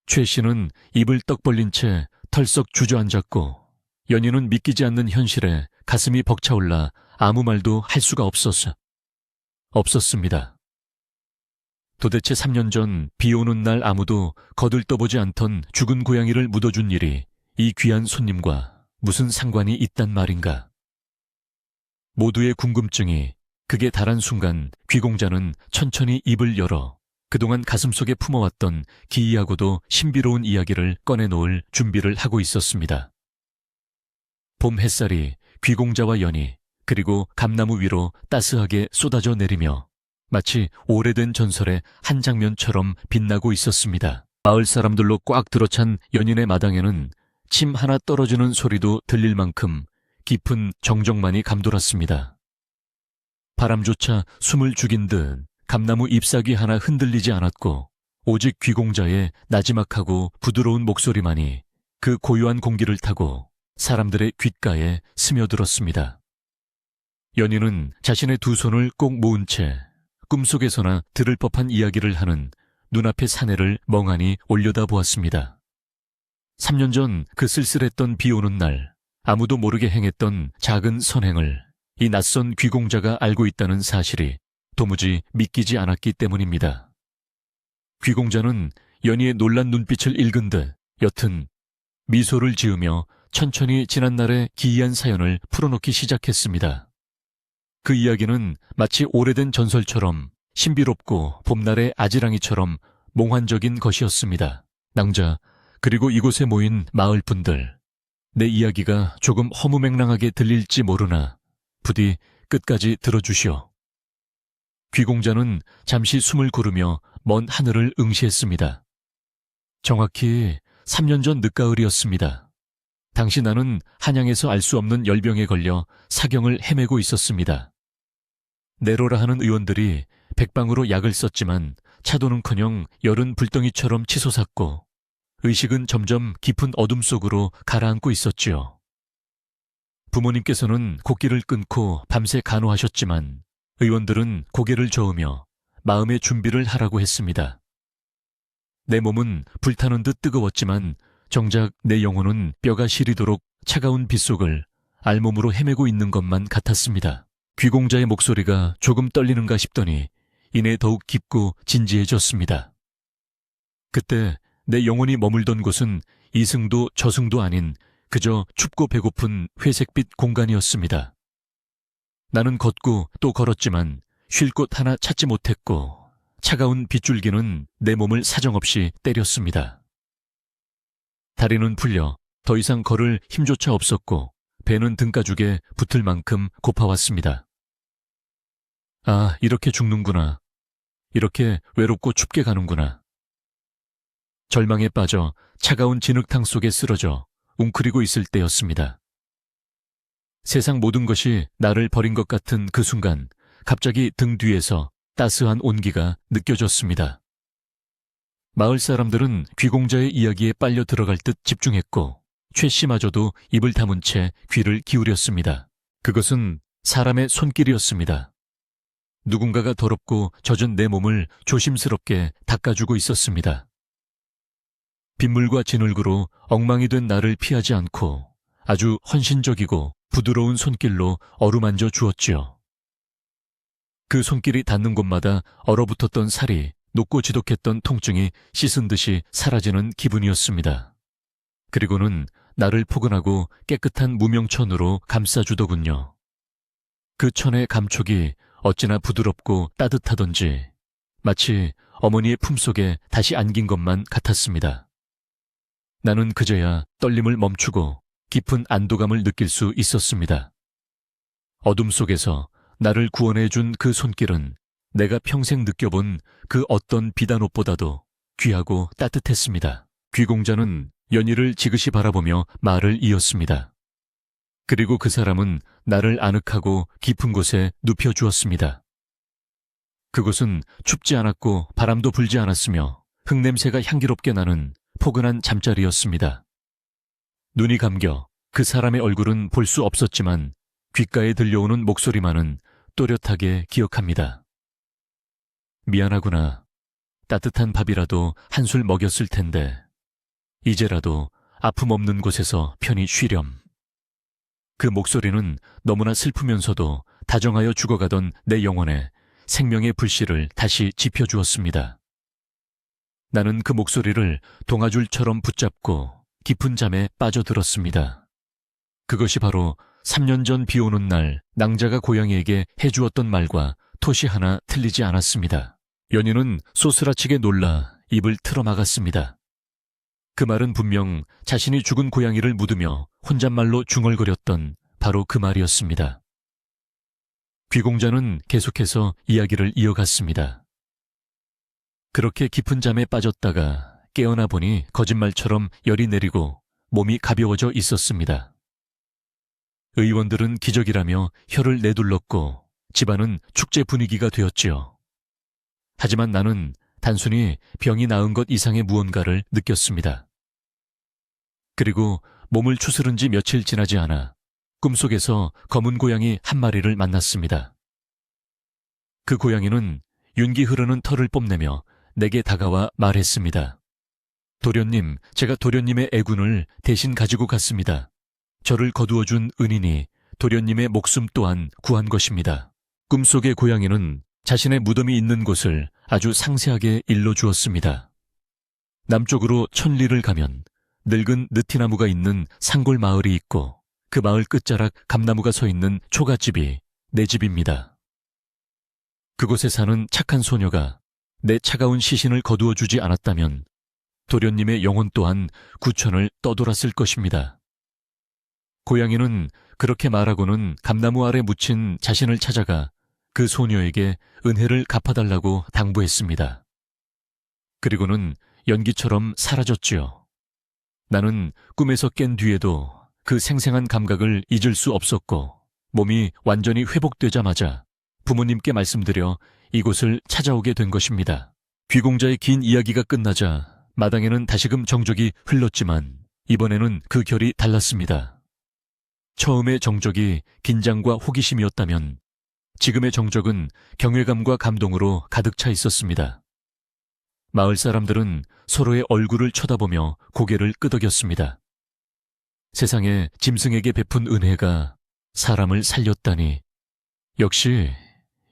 최 씨는 입을 떡 벌린 채 털썩 주저앉았고 연희는 믿기지 않는 현실에 가슴이 벅차올라 아무 말도 할 수가 없었어. 없었습니다. 도대체 3년 전 비 오는 날 아무도 거들떠보지 않던 죽은 고양이를 묻어준 일이 이 귀한 손님과 무슨 상관이 있단 말인가. 모두의 궁금증이 극에 달한 순간 귀공자는 천천히 입을 열어 그동안 가슴속에 품어왔던 기이하고도 신비로운 이야기를 꺼내놓을 준비를 하고 있었습니다. 봄 햇살이 귀공자와 연희 그리고 감나무 위로 따스하게 쏟아져 내리며 마치 오래된 전설의 한 장면처럼 빛나고 있었습니다. 마을 사람들로 꽉 들어찬 연인의 마당에는 침 하나 떨어지는 소리도 들릴 만큼 깊은 정적만이 감돌았습니다. 바람조차 숨을 죽인 듯 감나무 잎사귀 하나 흔들리지 않았고 오직 귀공자의 나지막하고 부드러운 목소리만이 그 고요한 공기를 타고 사람들의 귓가에 스며들었습니다. 연희는 자신의 두 손을 꼭 모은 채 꿈속에서나 들을 법한 이야기를 하는 눈앞의 사내를 멍하니 올려다보았습니다. 3년 전 그 쓸쓸했던 비 오는 날 아무도 모르게 행했던 작은 선행을 이 낯선 귀공자가 알고 있다는 사실이 도무지 믿기지 않았기 때문입니다. 귀공자는 연희의 놀란 눈빛을 읽은 듯 여튼 미소를 지으며 천천히 지난날의 기이한 사연을 풀어놓기 시작했습니다. 그 이야기는 마치 오래된 전설처럼 신비롭고 봄날의 아지랑이처럼 몽환적인 것이었습니다. 낭자 그리고 이곳에 모인 마을 분들, 내 이야기가 조금 허무맹랑하게 들릴지 모르나 부디 끝까지 들어주시오. 귀공자는 잠시 숨을 고르며 먼 하늘을 응시했습니다. 정확히 3년 전 늦가을이었습니다. 당시 나는 한양에서 알 수 없는 열병에 걸려 사경을 헤매고 있었습니다. 내로라 하는 의원들이 백방으로 약을 썼지만 차도는커녕 열은 불덩이처럼 치솟았고 의식은 점점 깊은 어둠 속으로 가라앉고 있었지요. 부모님께서는 곡기를 끊고 밤새 간호하셨지만 의원들은 고개를 저으며 마음의 준비를 하라고 했습니다. 내 몸은 불타는 듯 뜨거웠지만 정작 내 영혼은 뼈가 시리도록 차가운 빗속을 알몸으로 헤매고 있는 것만 같았습니다. 귀공자의 목소리가 조금 떨리는가 싶더니 이내 더욱 깊고 진지해졌습니다. 그때 내 영혼이 머물던 곳은 이승도 저승도 아닌 그저 춥고 배고픈 회색빛 공간이었습니다. 나는 걷고 또 걸었지만 쉴 곳 하나 찾지 못했고 차가운 빗줄기는 내 몸을 사정없이 때렸습니다. 다리는 풀려 더 이상 걸을 힘조차 없었고 배는 등가죽에 붙을 만큼 고파왔습니다. 아, 이렇게 죽는구나. 이렇게 외롭고 춥게 가는구나. 절망에 빠져 차가운 진흙탕 속에 쓰러져 웅크리고 있을 때였습니다. 세상 모든 것이 나를 버린 것 같은 그 순간 갑자기 등 뒤에서 따스한 온기가 느껴졌습니다. 마을 사람들은 귀공자의 이야기에 빨려 들어갈 듯 집중했고 최 씨마저도 입을 다문 채 귀를 기울였습니다. 그것은 사람의 손길이었습니다. 누군가가 더럽고 젖은 내 몸을 조심스럽게 닦아주고 있었습니다. 빗물과 진흙으로 엉망이 된 나를 피하지 않고 아주 헌신적이고 부드러운 손길로 어루만져 주었지요. 그 손길이 닿는 곳마다 얼어붙었던 살이 녹고 지독했던 통증이 씻은 듯이 사라지는 기분이었습니다. 그리고는 나를 포근하고 깨끗한 무명천으로 감싸주더군요. 그 천의 감촉이 어찌나 부드럽고 따뜻하던지 마치 어머니의 품속에 다시 안긴 것만 같았습니다. 나는 그제야 떨림을 멈추고 깊은 안도감을 느낄 수 있었습니다. 어둠 속에서 나를 구원해준 그 손길은 내가 평생 느껴본 그 어떤 비단옷보다도 귀하고 따뜻했습니다. 귀공자는 연희를 지그시 바라보며 말을 이었습니다. 그리고 그 사람은 나를 아늑하고 깊은 곳에 눕혀주었습니다. 그곳은 춥지 않았고 바람도 불지 않았으며 흙냄새가 향기롭게 나는 포근한 잠자리였습니다. 눈이 감겨 그 사람의 얼굴은 볼 수 없었지만 귓가에 들려오는 목소리만은 또렷하게 기억합니다. 미안하구나. 따뜻한 밥이라도 한술 먹였을 텐데 이제라도 아픔 없는 곳에서 편히 쉬렴. 그 목소리는 너무나 슬프면서도 다정하여 죽어가던 내 영혼에 생명의 불씨를 다시 지펴주었습니다. 나는 그 목소리를 동아줄처럼 붙잡고 깊은 잠에 빠져들었습니다. 그것이 바로 3년 전 비 오는 날 낭자가 고양이에게 해주었던 말과 토시 하나 틀리지 않았습니다. 연희는 소스라치게 놀라 입을 틀어막았습니다. 그 말은 분명 자신이 죽은 고양이를 묻으며 혼잣말로 중얼거렸던 바로 그 말이었습니다. 귀공자는 계속해서 이야기를 이어갔습니다. 그렇게 깊은 잠에 빠졌다가 깨어나 보니 거짓말처럼 열이 내리고 몸이 가벼워져 있었습니다. 의원들은 기적이라며 혀를 내둘렀고 집안은 축제 분위기가 되었지요. 하지만 나는 단순히 병이 나은 것 이상의 무언가를 느꼈습니다. 그리고 몸을 추스른 지 며칠 지나지 않아 꿈속에서 검은 고양이 한 마리를 만났습니다. 그 고양이는 윤기 흐르는 털을 뽐내며 내게 다가와 말했습니다. 도련님, 제가 도련님의 애군을 대신 가지고 갔습니다. 저를 거두어준 은인이 도련님의 목숨 또한 구한 것입니다. 꿈속의 고양이는 자신의 무덤이 있는 곳을 아주 상세하게 일러주었습니다. 남쪽으로 1000리를 가면 늙은 느티나무가 있는 산골 마을이 있고 그 마을 끝자락 감나무가 서 있는 초가집이 내 집입니다. 그곳에 사는 착한 소녀가 내 차가운 시신을 거두어 주지 않았다면 도련님의 영혼 또한 구천을 떠돌았을 것입니다. 고양이는 그렇게 말하고는 감나무 아래 묻힌 자신을 찾아가 그 소녀에게 은혜를 갚아달라고 당부했습니다. 그리고는 연기처럼 사라졌지요. 나는 꿈에서 깬 뒤에도 그 생생한 감각을 잊을 수 없었고 몸이 완전히 회복되자마자 부모님께 말씀드려 이곳을 찾아오게 된 것입니다. 귀공자의 긴 이야기가 끝나자 마당에는 다시금 정적이 흘렀지만 이번에는 그 결이 달랐습니다. 처음의 정적이 긴장과 호기심이었다면 지금의 정적은 경외감과 감동으로 가득 차 있었습니다. 마을 사람들은 서로의 얼굴을 쳐다보며 고개를 끄덕였습니다. 세상에 짐승에게 베푼 은혜가 사람을 살렸다니 역시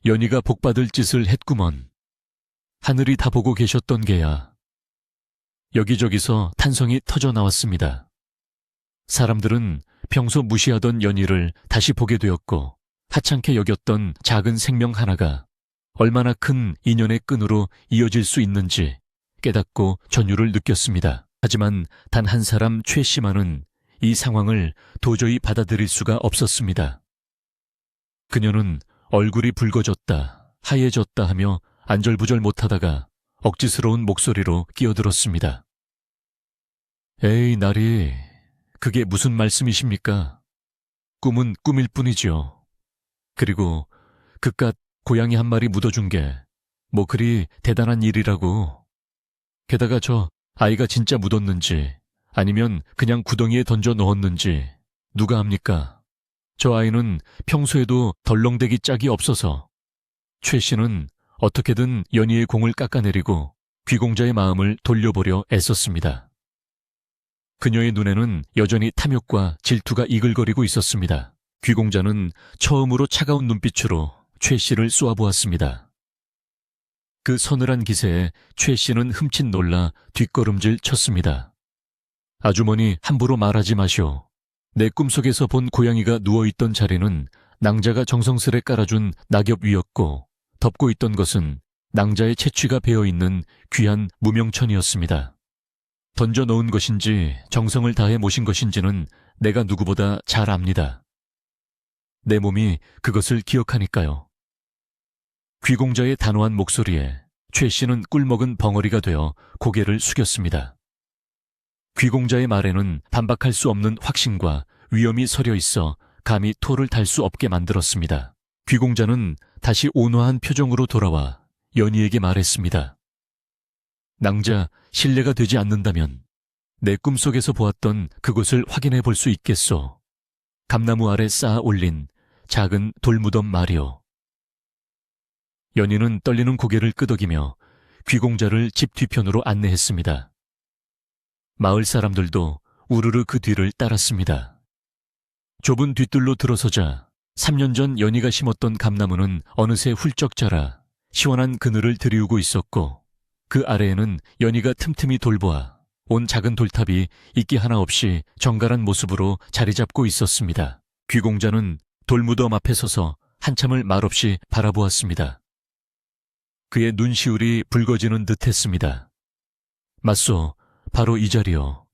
연희가 복받을 짓을 했구먼. 하늘이 다 보고 계셨던 게야. 여기저기서 탄성이 터져 나왔습니다. 사람들은 평소 무시하던 연희를 다시 보게 되었고 하찮게 여겼던 작은 생명 하나가 얼마나 큰 인연의 끈으로 이어질 수 있는지 깨닫고 전율을 느꼈습니다. 하지만 단 한 사람 최 씨만은 이 상황을 도저히 받아들일 수가 없었습니다. 그녀는 얼굴이 붉어졌다, 하얘졌다 하며 안절부절 못하다가 억지스러운 목소리로 끼어들었습니다. 에이, 나리, 그게 무슨 말씀이십니까? 꿈은 꿈일 뿐이죠. 그리고 그깟 고양이 한 마리 묻어준 게 뭐 그리 대단한 일이라고. 게다가 저 아이가 진짜 묻었는지 아니면 그냥 구덩이에 던져 넣었는지 누가 합니까? 저 아이는 평소에도 덜렁대기 짝이 없어서 최 씨는 어떻게든 연희의 공을 깎아내리고 귀공자의 마음을 돌려보려 애썼습니다. 그녀의 눈에는 여전히 탐욕과 질투가 이글거리고 있었습니다. 귀공자는 처음으로 차가운 눈빛으로 최 씨를 쏘아보았습니다. 그 서늘한 기세에 최 씨는 흠칫 놀라 뒷걸음질 쳤습니다. 아주머니, 함부로 말하지 마시오. 내 꿈속에서 본 고양이가 누워있던 자리는 낭자가 정성스레 깔아준 낙엽 위였고 덮고 있던 것은 낭자의 채취가 배어있는 귀한 무명천이었습니다. 던져 넣은 것인지 정성을 다해 모신 것인지는 내가 누구보다 잘 압니다. 내 몸이 그것을 기억하니까요. 귀공자의 단호한 목소리에 최 씨는 꿀먹은 벙어리가 되어 고개를 숙였습니다. 귀공자의 말에는 반박할 수 없는 확신과 위험이 서려 있어 감히 토를 달 수 없게 만들었습니다. 귀공자는 다시 온화한 표정으로 돌아와 연희에게 말했습니다. 낭자, 신뢰가 되지 않는다면 내 꿈속에서 보았던 그곳을 확인해 볼 수 있겠소. 감나무 아래 쌓아 올린 작은 돌무덤 말이오. 연희는 떨리는 고개를 끄덕이며 귀공자를 집 뒤편으로 안내했습니다. 마을 사람들도 우르르 그 뒤를 따랐습니다. 좁은 뒷뜰로 들어서자 3년 전 연희가 심었던 감나무는 어느새 훌쩍 자라 시원한 그늘을 들이우고 있었고 그 아래에는 연희가 틈틈이 돌보아 온 작은 돌탑이 이끼 하나 없이 정갈한 모습으로 자리 잡고 있었습니다. 귀공자는 돌무덤 앞에 서서 한참을 말없이 바라보았습니다. 그의 눈시울이 붉어지는 듯했습니다. 맞소, 바로 이 자리요.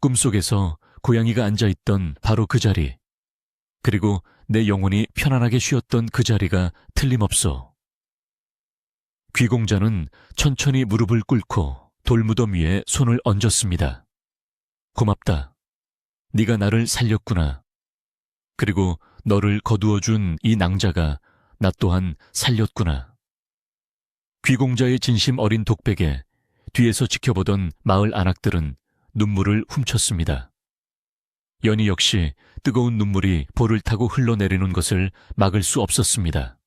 꿈속에서 고양이가 앉아있던 바로 그 자리, 그리고 내 영혼이 편안하게 쉬었던 그 자리가 틀림없소. 귀공자는 천천히 무릎을 꿇고 돌무덤 위에 손을 얹었습니다. 고맙다. 네가 나를 살렸구나. 그리고 너를 거두어준 이 낭자가 나 또한 살렸구나. 귀공자의 진심 어린 독백에 뒤에서 지켜보던 마을 안악들은 눈물을 훔쳤습니다. 연희 역시 뜨거운 눈물이 볼을 타고 흘러내리는 것을 막을 수 없었습니다.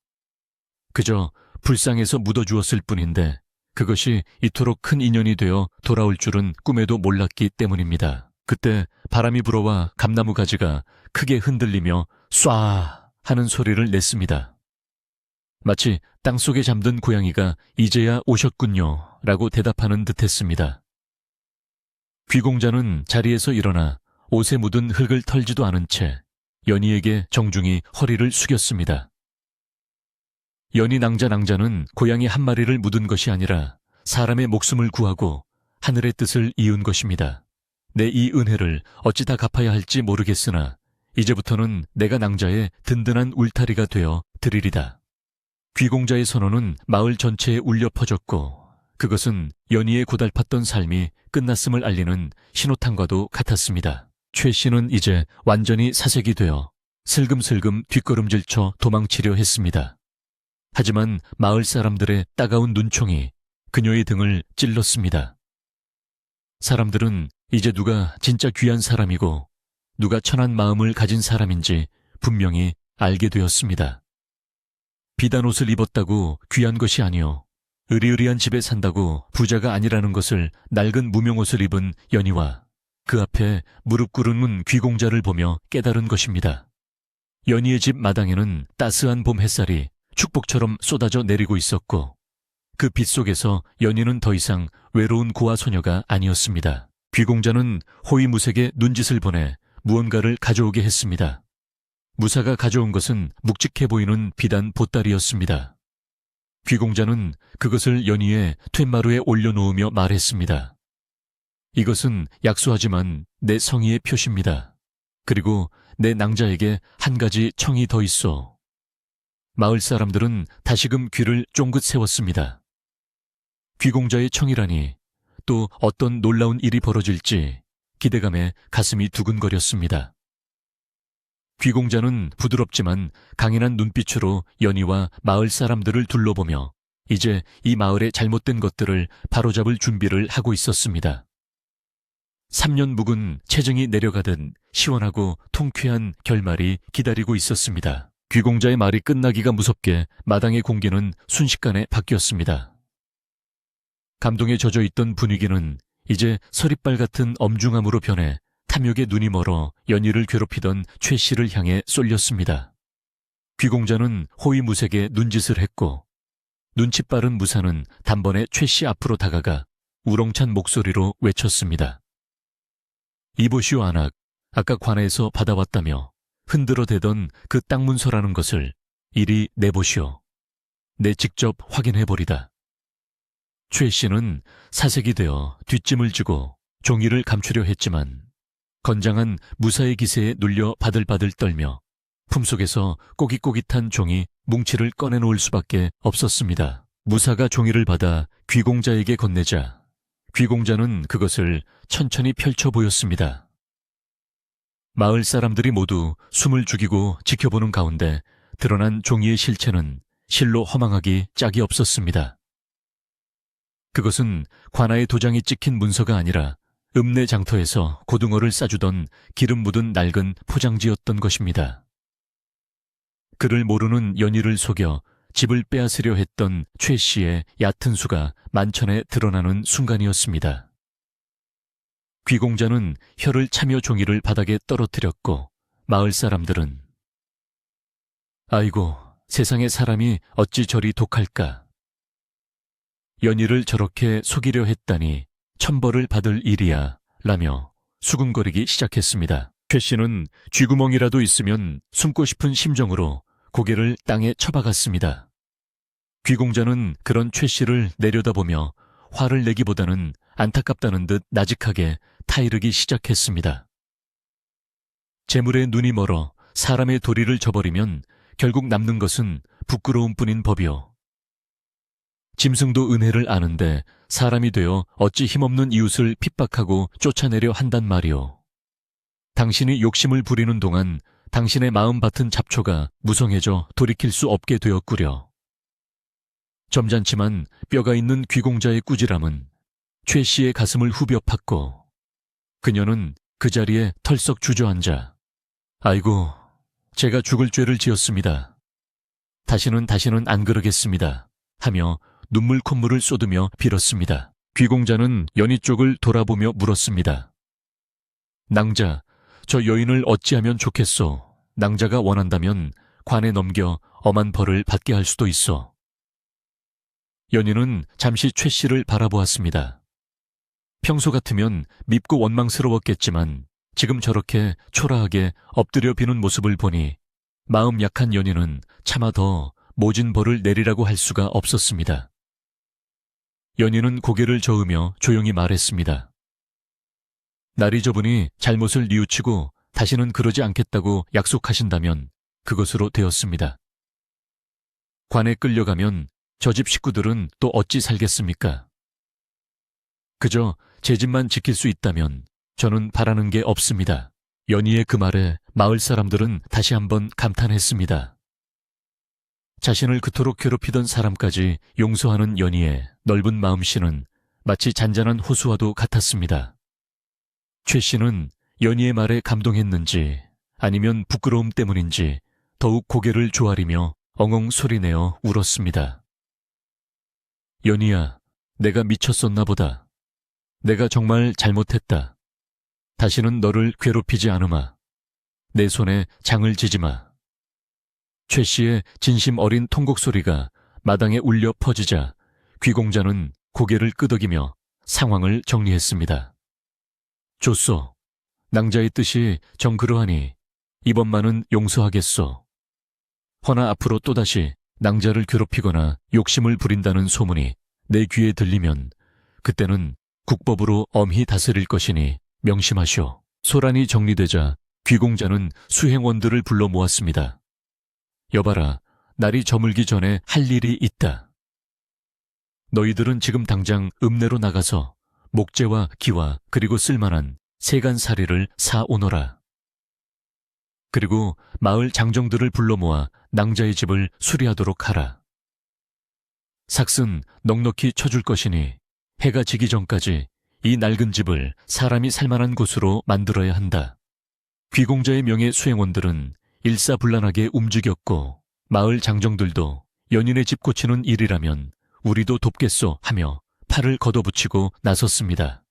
그저 불쌍해서 묻어주었을 뿐인데 그것이 이토록 큰 인연이 되어 돌아올 줄은 꿈에도 몰랐기 때문입니다. 그때 바람이 불어와 감나무 가지가 크게 흔들리며 쏴 하는 소리를 냈습니다. 마치 땅속에 잠든 고양이가 이제야 오셨군요 라고 대답하는 듯했습니다. 귀공자는 자리에서 일어나 옷에 묻은 흙을 털지도 않은 채 연희에게 정중히 허리를 숙였습니다. 연희 낭자는 고양이 한 마리를 묻은 것이 아니라 사람의 목숨을 구하고 하늘의 뜻을 이은 것입니다. 내 이 은혜를 어찌 다 갚아야 할지 모르겠으나 이제부터는 내가 낭자의 든든한 울타리가 되어 드리리다. 귀공자의 선언은 마을 전체에 울려 퍼졌고 그것은 연희의 고달팠던 삶이 끝났음을 알리는 신호탄과도 같았습니다. 최 씨는 이제 완전히 사색이 되어 슬금슬금 뒷걸음질쳐 도망치려 했습니다. 하지만 마을 사람들의 따가운 눈총이 그녀의 등을 찔렀습니다. 사람들은 이제 누가 진짜 귀한 사람이고 누가 천한 마음을 가진 사람인지 분명히 알게 되었습니다. 비단 옷을 입었다고 귀한 것이 아니오. 으리으리한 집에 산다고 부자가 아니라는 것을 낡은 무명옷을 입은 연희와 그 앞에 무릎 꿇은 귀공자를 보며 깨달은 것입니다. 연희의 집 마당에는 따스한 봄 햇살이 축복처럼 쏟아져 내리고 있었고 그 빛 속에서 연희는 더 이상 외로운 고아 소녀가 아니었습니다. 귀공자는 호위무색에 눈짓을 보내 무언가를 가져오게 했습니다. 무사가 가져온 것은 묵직해 보이는 비단 보따리였습니다. 귀공자는 그것을 연희의 툇마루에 올려놓으며 말했습니다. 이것은 약소하지만 내 성의의 표시입니다. 그리고 내 낭자에게 한 가지 청이 더 있어. 마을 사람들은 다시금 귀를 쫑긋 세웠습니다. 귀공자의 청이라니 또 어떤 놀라운 일이 벌어질지 기대감에 가슴이 두근거렸습니다. 귀공자는 부드럽지만 강인한 눈빛으로 연희와 마을 사람들을 둘러보며 이제 이 마을의 잘못된 것들을 바로잡을 준비를 하고 있었습니다. 3년 묵은 체증이 내려가듯 시원하고 통쾌한 결말이 기다리고 있었습니다. 귀공자의 말이 끝나기가 무섭게 마당의 공기는 순식간에 바뀌었습니다. 감동에 젖어있던 분위기는 이제 서리빨 같은 엄중함으로 변해 탐욕의 눈이 멀어 연희를 괴롭히던 최 씨를 향해 쏠렸습니다. 귀공자는 호위무색에 눈짓을 했고 눈치 빠른 무사는 단번에 최 씨 앞으로 다가가 우렁찬 목소리로 외쳤습니다. 이보시오 안악, 아까 관에서 받아왔다며 흔들어대던 그 땅 문서라는 것을 이리 내보시오. 내 직접 확인해보리다. 최 씨는 사색이 되어 뒷짐을 지고 종이를 감추려 했지만 건장한 무사의 기세에 눌려 바들바들 떨며 품속에서 꼬깃꼬깃한 종이 뭉치를 꺼내놓을 수밖에 없었습니다. 무사가 종이를 받아 귀공자에게 건네자 귀공자는 그것을 천천히 펼쳐 보였습니다. 마을 사람들이 모두 숨을 죽이고 지켜보는 가운데 드러난 종이의 실체는 실로 허망하기 짝이 없었습니다. 그것은 관아의 도장이 찍힌 문서가 아니라 읍내 장터에서 고등어를 싸주던 기름 묻은 낡은 포장지였던 것입니다. 그를 모르는 연희를 속여 집을 빼앗으려 했던 최 씨의 얕은 수가 만천에 드러나는 순간이었습니다. 귀공자는 혀를 차며 종이를 바닥에 떨어뜨렸고 마을 사람들은 아이고, 세상에 사람이 어찌 저리 독할까 연희를 저렇게 속이려 했다니 천벌을 받을 일이야 라며 수군거리기 시작했습니다. 최 씨는 쥐구멍이라도 있으면 숨고 싶은 심정으로 고개를 땅에 쳐박았습니다. 귀공자는 그런 최 씨를 내려다보며 화를 내기보다는 안타깝다는 듯 나직하게 타이르기 시작했습니다. 재물에 눈이 멀어 사람의 도리를 저버리면 결국 남는 것은 부끄러움뿐인 법이요. 짐승도 은혜를 아는데 사람이 되어 어찌 힘없는 이웃을 핍박하고 쫓아내려 한단 말이오. 당신이 욕심을 부리는 동안 당신의 마음밭은 잡초가 무성해져 돌이킬 수 없게 되었구려. 점잖지만 뼈가 있는 귀공자의 꾸지람은 최 씨의 가슴을 후벼 팠고 그녀는 그 자리에 털썩 주저앉아 아이고, 제가 죽을 죄를 지었습니다. 다시는 안 그러겠습니다. 하며 눈물 콧물을 쏟으며 빌었습니다. 귀공자는 연희 쪽을 돌아보며 물었습니다. 낭자, 저 여인을 어찌하면 좋겠소. 낭자가 원한다면 관에 넘겨 엄한 벌을 받게 할 수도 있어. 연희는 잠시 최 씨를 바라보았습니다. 평소 같으면 밉고 원망스러웠겠지만 지금 저렇게 초라하게 엎드려 비는 모습을 보니 마음 약한 연희는 차마 더 모진 벌을 내리라고 할 수가 없었습니다. 연희는 고개를 저으며 조용히 말했습니다. 날이 저분이 잘못을 뉘우치고 다시는 그러지 않겠다고 약속하신다면 그것으로 되었습니다. 관에 끌려가면 저 집 식구들은 또 어찌 살겠습니까? 그저 제 집만 지킬 수 있다면 저는 바라는 게 없습니다. 연희의 그 말에 마을 사람들은 다시 한번 감탄했습니다. 자신을 그토록 괴롭히던 사람까지 용서하는 연희의 넓은 마음씨는 마치 잔잔한 호수와도 같았습니다. 최 씨는 연희의 말에 감동했는지 아니면 부끄러움 때문인지 더욱 고개를 조아리며 엉엉 소리내어 울었습니다. 연희야, 내가 미쳤었나 보다. 내가 정말 잘못했다. 다시는 너를 괴롭히지 않으마. 내 손에 장을 지지 마. 최 씨의 진심 어린 통곡 소리가 마당에 울려 퍼지자 귀공자는 고개를 끄덕이며 상황을 정리했습니다. 좋소. 낭자의 뜻이 정그러하니 이번만은 용서하겠소. 허나 앞으로 또다시 낭자를 괴롭히거나 욕심을 부린다는 소문이 내 귀에 들리면 그때는 국법으로 엄히 다스릴 것이니 명심하시오. 소란이 정리되자 귀공자는 수행원들을 불러 모았습니다. 여봐라, 날이 저물기 전에 할 일이 있다. 너희들은 지금 당장 읍내로 나가서 목재와 기와 그리고 쓸만한 세간살이를 사오너라. 그리고 마을 장정들을 불러 모아 낭자의 집을 수리하도록 하라. 삭슨 넉넉히 쳐줄 것이니 해가 지기 전까지 이 낡은 집을 사람이 살만한 곳으로 만들어야 한다. 귀공자의 명예 수행원들은 일사불란하게 움직였고 마을 장정들도 연인의 집 고치는 일이라면 우리도 돕겠소 하며 팔을 걷어붙이고 나섰습니다.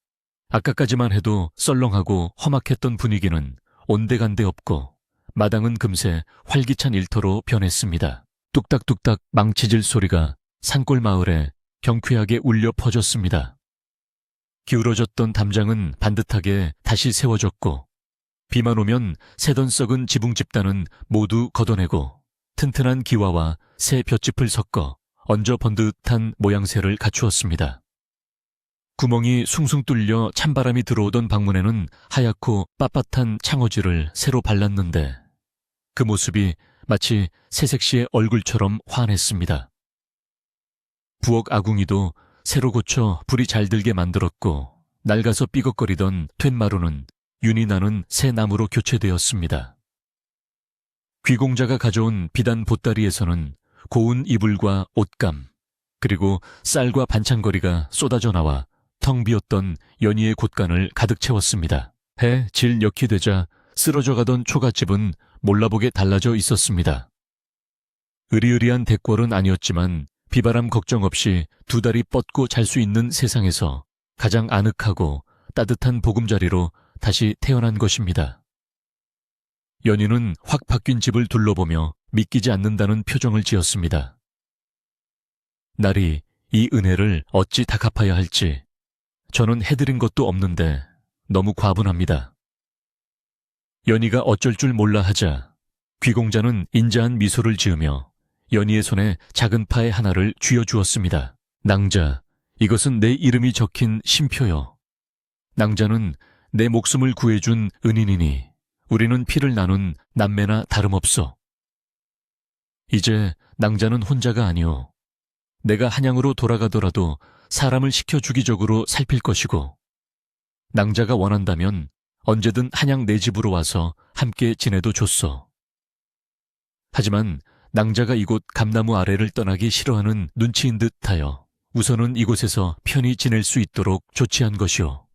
아까까지만 해도 썰렁하고 험악했던 분위기는 온데간데 없고 마당은 금세 활기찬 일터로 변했습니다. 뚝딱뚝딱 망치질 소리가 산골 마을에 경쾌하게 울려 퍼졌습니다. 기울어졌던 담장은 반듯하게 다시 세워졌고 비만 오면 새던 썩은 지붕 집단은 모두 걷어내고 튼튼한 기와와 새 볏짚을 섞어 얹어 번듯한 모양새를 갖추었습니다. 구멍이 숭숭 뚫려 찬바람이 들어오던 방문에는 하얗고 빳빳한 창호지를 새로 발랐는데 그 모습이 마치 새색시의 얼굴처럼 환했습니다. 부엌 아궁이도 새로 고쳐 불이 잘 들게 만들었고 낡아서 삐걱거리던 툇마루는 윤이 나는 새 나무로 교체되었습니다. 귀공자가 가져온 비단 보따리에서는 고운 이불과 옷감 그리고 쌀과 반찬거리가 쏟아져 나와 텅 비었던 연희의 곳간을 가득 채웠습니다. 해 질 역이 되자 쓰러져 가던 초가집은 몰라보게 달라져 있었습니다. 으리으리한 대궐은 아니었지만 비바람 걱정 없이 두 다리 뻗고 잘 수 있는 세상에서 가장 아늑하고 따뜻한 보금자리로 다시 태어난 것입니다. 연희는 확 바뀐 집을 둘러보며 믿기지 않는다는 표정을 지었습니다. 날이 이 은혜를 어찌 다 갚아야 할지 저는 해드린 것도 없는데 너무 과분합니다. 연희가 어쩔 줄 몰라 하자 귀공자는 인자한 미소를 지으며 연희의 손에 작은 파의 하나를 쥐어주었습니다. 낭자, 이것은 내 이름이 적힌 심표요. 낭자는 내 목숨을 구해준 은인이니 우리는 피를 나눈 남매나 다름없소. 이제 낭자는 혼자가 아니오. 내가 한양으로 돌아가더라도 사람을 시켜 주기적으로 살필 것이고 낭자가 원한다면 언제든 한양 내 집으로 와서 함께 지내도 좋소. 하지만 낭자가 이곳 감나무 아래를 떠나기 싫어하는 눈치인 듯하여 우선은 이곳에서 편히 지낼 수 있도록 조치한 것이오.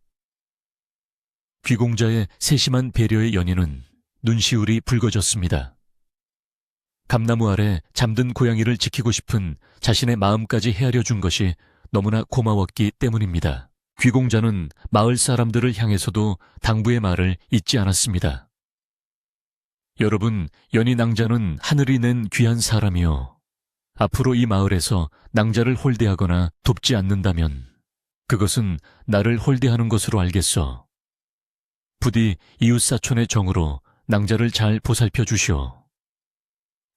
귀공자의 세심한 배려의 연인은 눈시울이 붉어졌습니다. 감나무 아래 잠든 고양이를 지키고 싶은 자신의 마음까지 헤아려 준 것이 너무나 고마웠기 때문입니다. 귀공자는 마을 사람들을 향해서도 당부의 말을 잊지 않았습니다. 여러분, 연희 낭자는 하늘이 낸 귀한 사람이요. 앞으로 이 마을에서 낭자를 홀대하거나 돕지 않는다면 그것은 나를 홀대하는 것으로 알겠소. 부디 이웃사촌의 정으로 낭자를 잘 보살펴 주시오.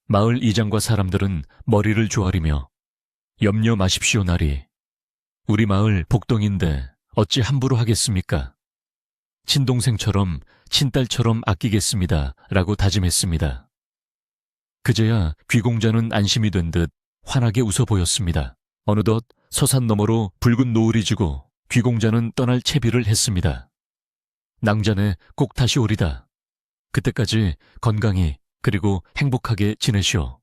마을 이장과 사람들은 머리를 조아리며 염려 마십시오 나리. 우리 마을 복동인데 어찌 함부로 하겠습니까? 친동생처럼 친딸처럼 아끼겠습니다 라고 다짐했습니다. 그제야 귀공자는 안심이 된 듯 환하게 웃어 보였습니다. 어느덧 서산 너머로 붉은 노을이 지고 귀공자는 떠날 채비를 했습니다. 낭자네 꼭 다시 오리다. 그때까지 건강히 그리고 행복하게 지내시오.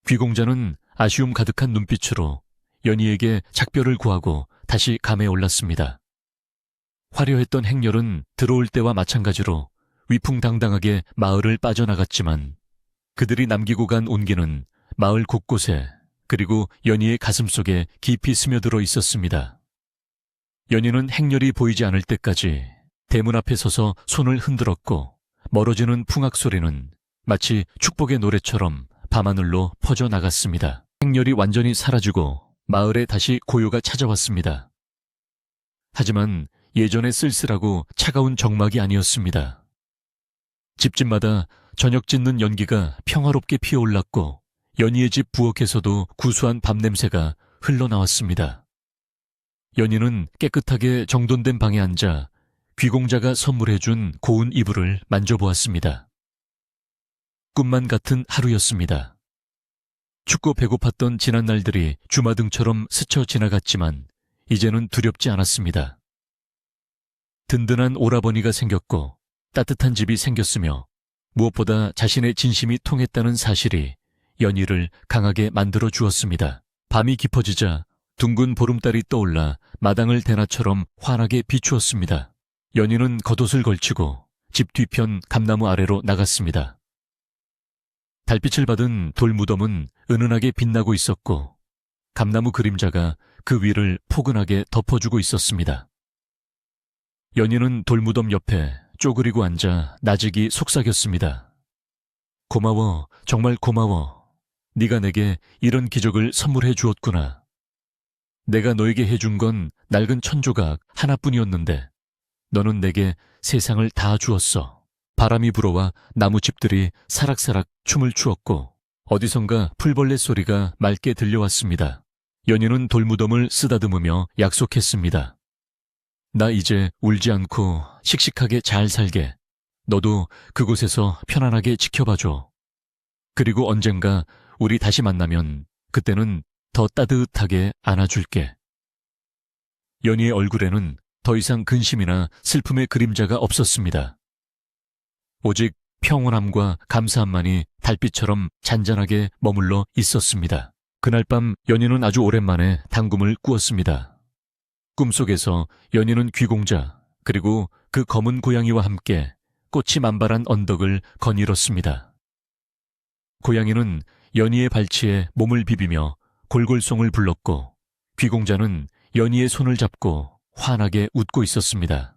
귀공자는 아쉬움 가득한 눈빛으로 연희에게 작별을 구하고 다시 감에 올랐습니다. 화려했던 행렬은 들어올 때와 마찬가지로 위풍당당하게 마을을 빠져나갔지만 그들이 남기고 간 온기는 마을 곳곳에 그리고 연희의 가슴속에 깊이 스며들어 있었습니다. 연희는 행렬이 보이지 않을 때까지 대문 앞에 서서 손을 흔들었고 멀어지는 풍악 소리는 마치 축복의 노래처럼 밤하늘로 퍼져나갔습니다. 행렬이 완전히 사라지고 마을에 다시 고요가 찾아왔습니다. 하지만 예전의 쓸쓸하고 차가운 정막이 아니었습니다. 집집마다 저녁 짓는 연기가 평화롭게 피어올랐고 연희의 집 부엌에서도 구수한 밥냄새가 흘러나왔습니다. 연희는 깨끗하게 정돈된 방에 앉아 귀공자가 선물해준 고운 이불을 만져보았습니다. 꿈만 같은 하루였습니다. 춥고 배고팠던 지난 날들이 주마등처럼 스쳐 지나갔지만 이제는 두렵지 않았습니다. 든든한 오라버니가 생겼고 따뜻한 집이 생겼으며 무엇보다 자신의 진심이 통했다는 사실이 연희를 강하게 만들어 주었습니다. 밤이 깊어지자 둥근 보름달이 떠올라 마당을 대낮처럼 환하게 비추었습니다. 연희는 겉옷을 걸치고 집 뒤편 감나무 아래로 나갔습니다. 달빛을 받은 돌무덤은 은은하게 빛나고 있었고 감나무 그림자가 그 위를 포근하게 덮어주고 있었습니다. 연희는 돌무덤 옆에 쪼그리고 앉아 나직이 속삭였습니다. 고마워, 정말 고마워. 네가 내게 이런 기적을 선물해 주었구나. 내가 너에게 해준 건 낡은 천조각 하나뿐이었는데 너는 내게 세상을 다 주었어. 바람이 불어와 나무집들이 사락사락 춤을 추었고 어디선가 풀벌레 소리가 맑게 들려왔습니다. 연희는 돌무덤을 쓰다듬으며 약속했습니다. 나 이제 울지 않고 씩씩하게 잘 살게. 너도 그곳에서 편안하게 지켜봐줘. 그리고 언젠가 우리 다시 만나면 그때는 더 따뜻하게 안아줄게. 연희의 얼굴에는 더 이상 근심이나 슬픔의 그림자가 없었습니다. 오직 평온함과 감사함만이 달빛처럼 잔잔하게 머물러 있었습니다. 그날 밤 연희는 아주 오랜만에 당금을 꾸었습니다. 꿈속에서 연희는 귀공자 그리고 그 검은 고양이와 함께 꽃이 만발한 언덕을 거닐었습니다. 고양이는 연희의 발치에 몸을 비비며 골골송을 불렀고 귀공자는 연희의 손을 잡고 환하게 웃고 있었습니다.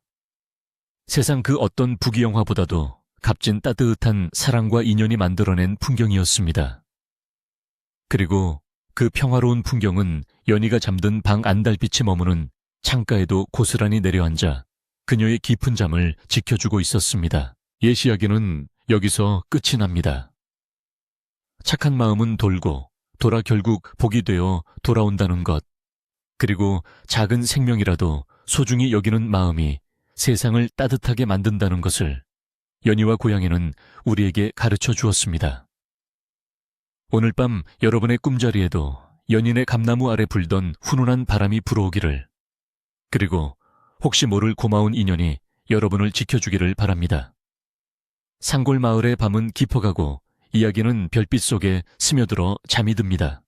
세상 그 어떤 부귀영화보다도 값진 따뜻한 사랑과 인연이 만들어낸 풍경이었습니다. 그리고 그 평화로운 풍경은 연희가 잠든 방 안달빛이 머무는 창가에도 고스란히 내려앉아 그녀의 깊은 잠을 지켜주고 있었습니다. 옛 이야기는 여기서 끝이 납니다. 착한 마음은 돌고 돌아 결국 복이 되어 돌아온다는 것, 그리고 작은 생명이라도 소중히 여기는 마음이 세상을 따뜻하게 만든다는 것을 연희와 고양이는 우리에게 가르쳐 주었습니다. 오늘 밤 여러분의 꿈자리에도 연인의 감나무 아래 불던 훈훈한 바람이 불어오기를, 그리고 혹시 모를 고마운 인연이 여러분을 지켜주기를 바랍니다. 산골 마을의 밤은 깊어가고 이야기는 별빛 속에 스며들어 잠이 듭니다.